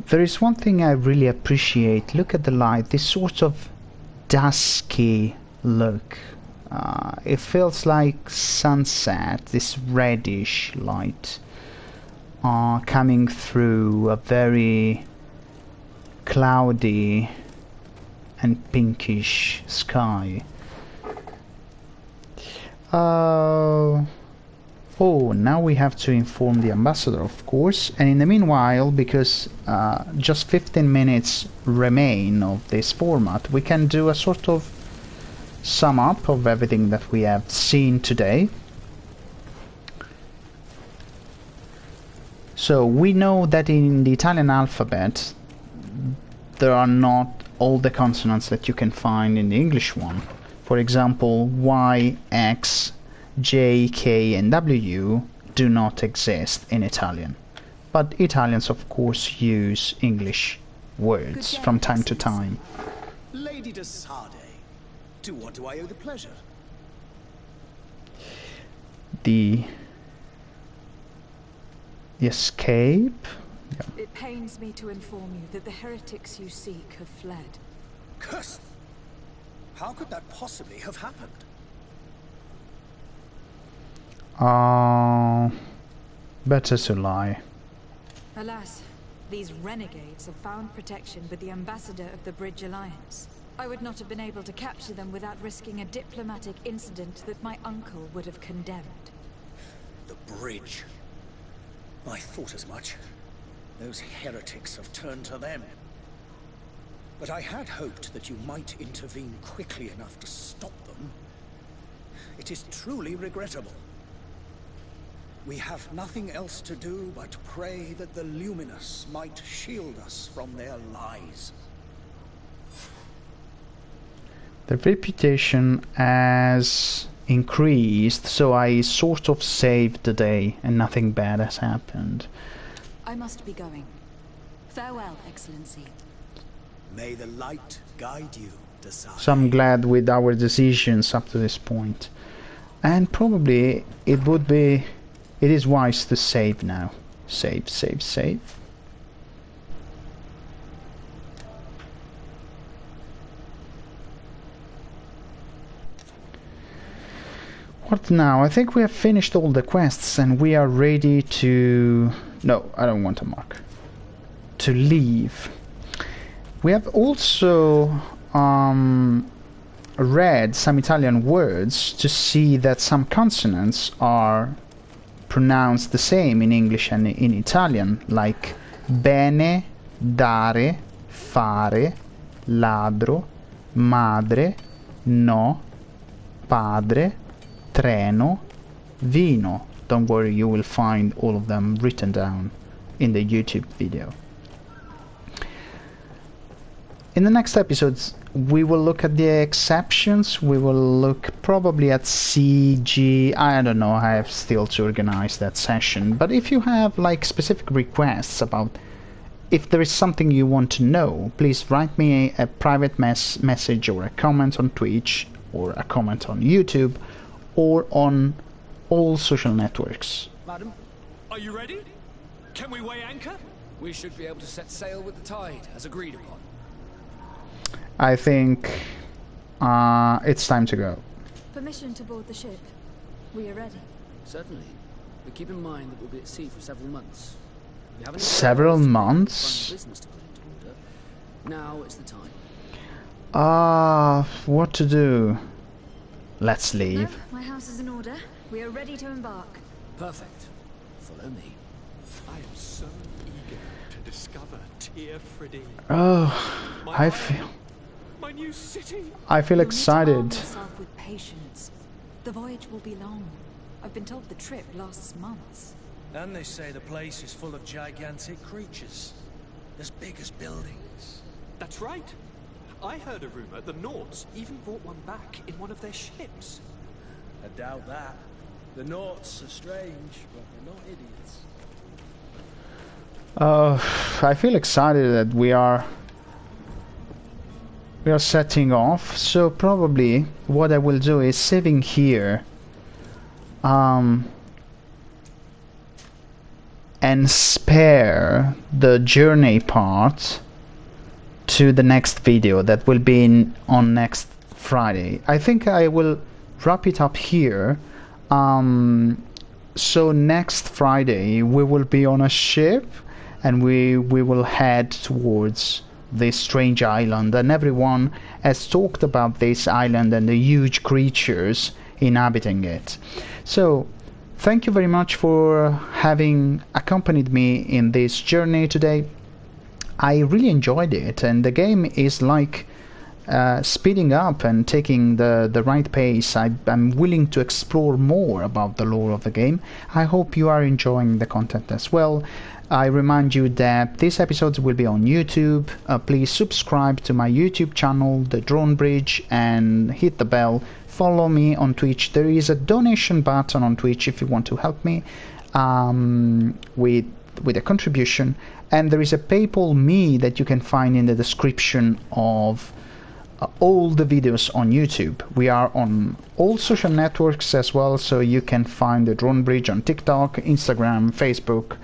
There is one thing I really appreciate. Look at the light. This sort of dusky look. It feels like sunset. This reddish light coming through a very cloudy and pinkish sky. Oh, now we have to inform the ambassador, of course, and in the meanwhile, because just 15 minutes remain of this format, we can do a sort of sum up of everything that we have seen today. So we know that in the Italian alphabet there are not all the consonants that you can find in the English one. For example, Y, X, J, K and W do not exist in Italian. But Italians of course use English words from time to time. Lady de Sade, to what do I owe the pleasure? The escape? Yeah. It pains me to inform you that the heretics you seek have fled. Curse! How could that possibly have happened? Better to lie. Alas, these renegades have found protection with the ambassador of the Bridge Alliance. I would not have been able to capture them without risking a diplomatic incident that my uncle would have condemned. The bridge. I thought as much. Those heretics have turned to them. But I had hoped that you might intervene quickly enough to stop them. It is truly regrettable. We have nothing else to do but pray that the Luminous might shield us from their lies. The reputation has increased, so I sort of saved the day and nothing bad has happened. I must be going. Farewell, Excellency. May the light guide you, de Sade. So I'm glad with our decisions up to this point. And probably it is wise to save now. Save, save, save. What now? I think we have finished all the quests and we are ready to... No, I don't want to mark. To leave. We have also read some Italian words to see that some consonants are pronounced the same in English and in Italian, like Bene, dare, fare, Ladro, Madre, no, Padre, Treno, Vino. Don't worry, you will find all of them written down in the YouTube video. In the next episodes, we will look at the exceptions. We will look probably at CG. I don't know. I have still to organize that session. But if you have like specific requests about if there is something you want to know, please write me a private message or a comment on Twitch or a comment on YouTube or on all social networks. Madam, are you ready? Can we weigh anchor? We should be able to set sail with the tide, as agreed upon. I think it's time to go. Permission to board the ship. We are ready. Certainly. But keep in mind that we'll be at sea for several months. We haven't Several months? business to put into order. Now is the time. What to do? Let's leave. No, my house is in order. We are ready to embark. Perfect. Follow me. I am so eager to discover Tearfridi. Oh, My my new city. I feel You'll need to excited. arm yourself with patience. The voyage will be long. I've been told the trip lasts months. And they say the place is full of gigantic creatures. As big as buildings. That's right. I heard a rumor the Nauts even brought one back in one of their ships. I doubt that. The Nauts are strange, but they're not idiots. I feel excited that we are setting off. So probably what I will do is saving here. And spare the journey part to the next video that will be on next Friday. I think I will wrap it up here. So next Friday we will be on a ship and we will head towards this strange island, and everyone has talked about this island and the huge creatures inhabiting it. So thank you very much for having accompanied me in this journey today. I really enjoyed it, and the game is like speeding up and taking the right pace. I'm willing to explore more about the lore of the game. I hope you are enjoying the content as well. I remind you that these episodes will be on YouTube. Please subscribe to my YouTube channel, The Drawnbridge, and hit the bell. Follow me on Twitch. There is a donation button on Twitch if you want to help me with a contribution, and there is a PayPal me that you can find in the description of all the videos on YouTube. We are on all social networks as well, so you can find the Drawnbridge on TikTok, Instagram, Facebook,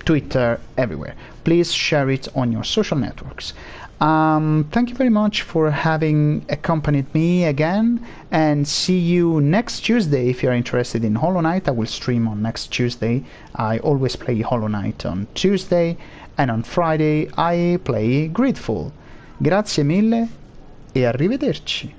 Twitter, everywhere. Please share it on your social networks. Thank you very much for having accompanied me again, and see you next Tuesday. If you're interested in Hollow Knight, I will stream on next Tuesday. I always play Hollow Knight on Tuesday, and on Friday I play Greedfall. Grazie mille e arrivederci.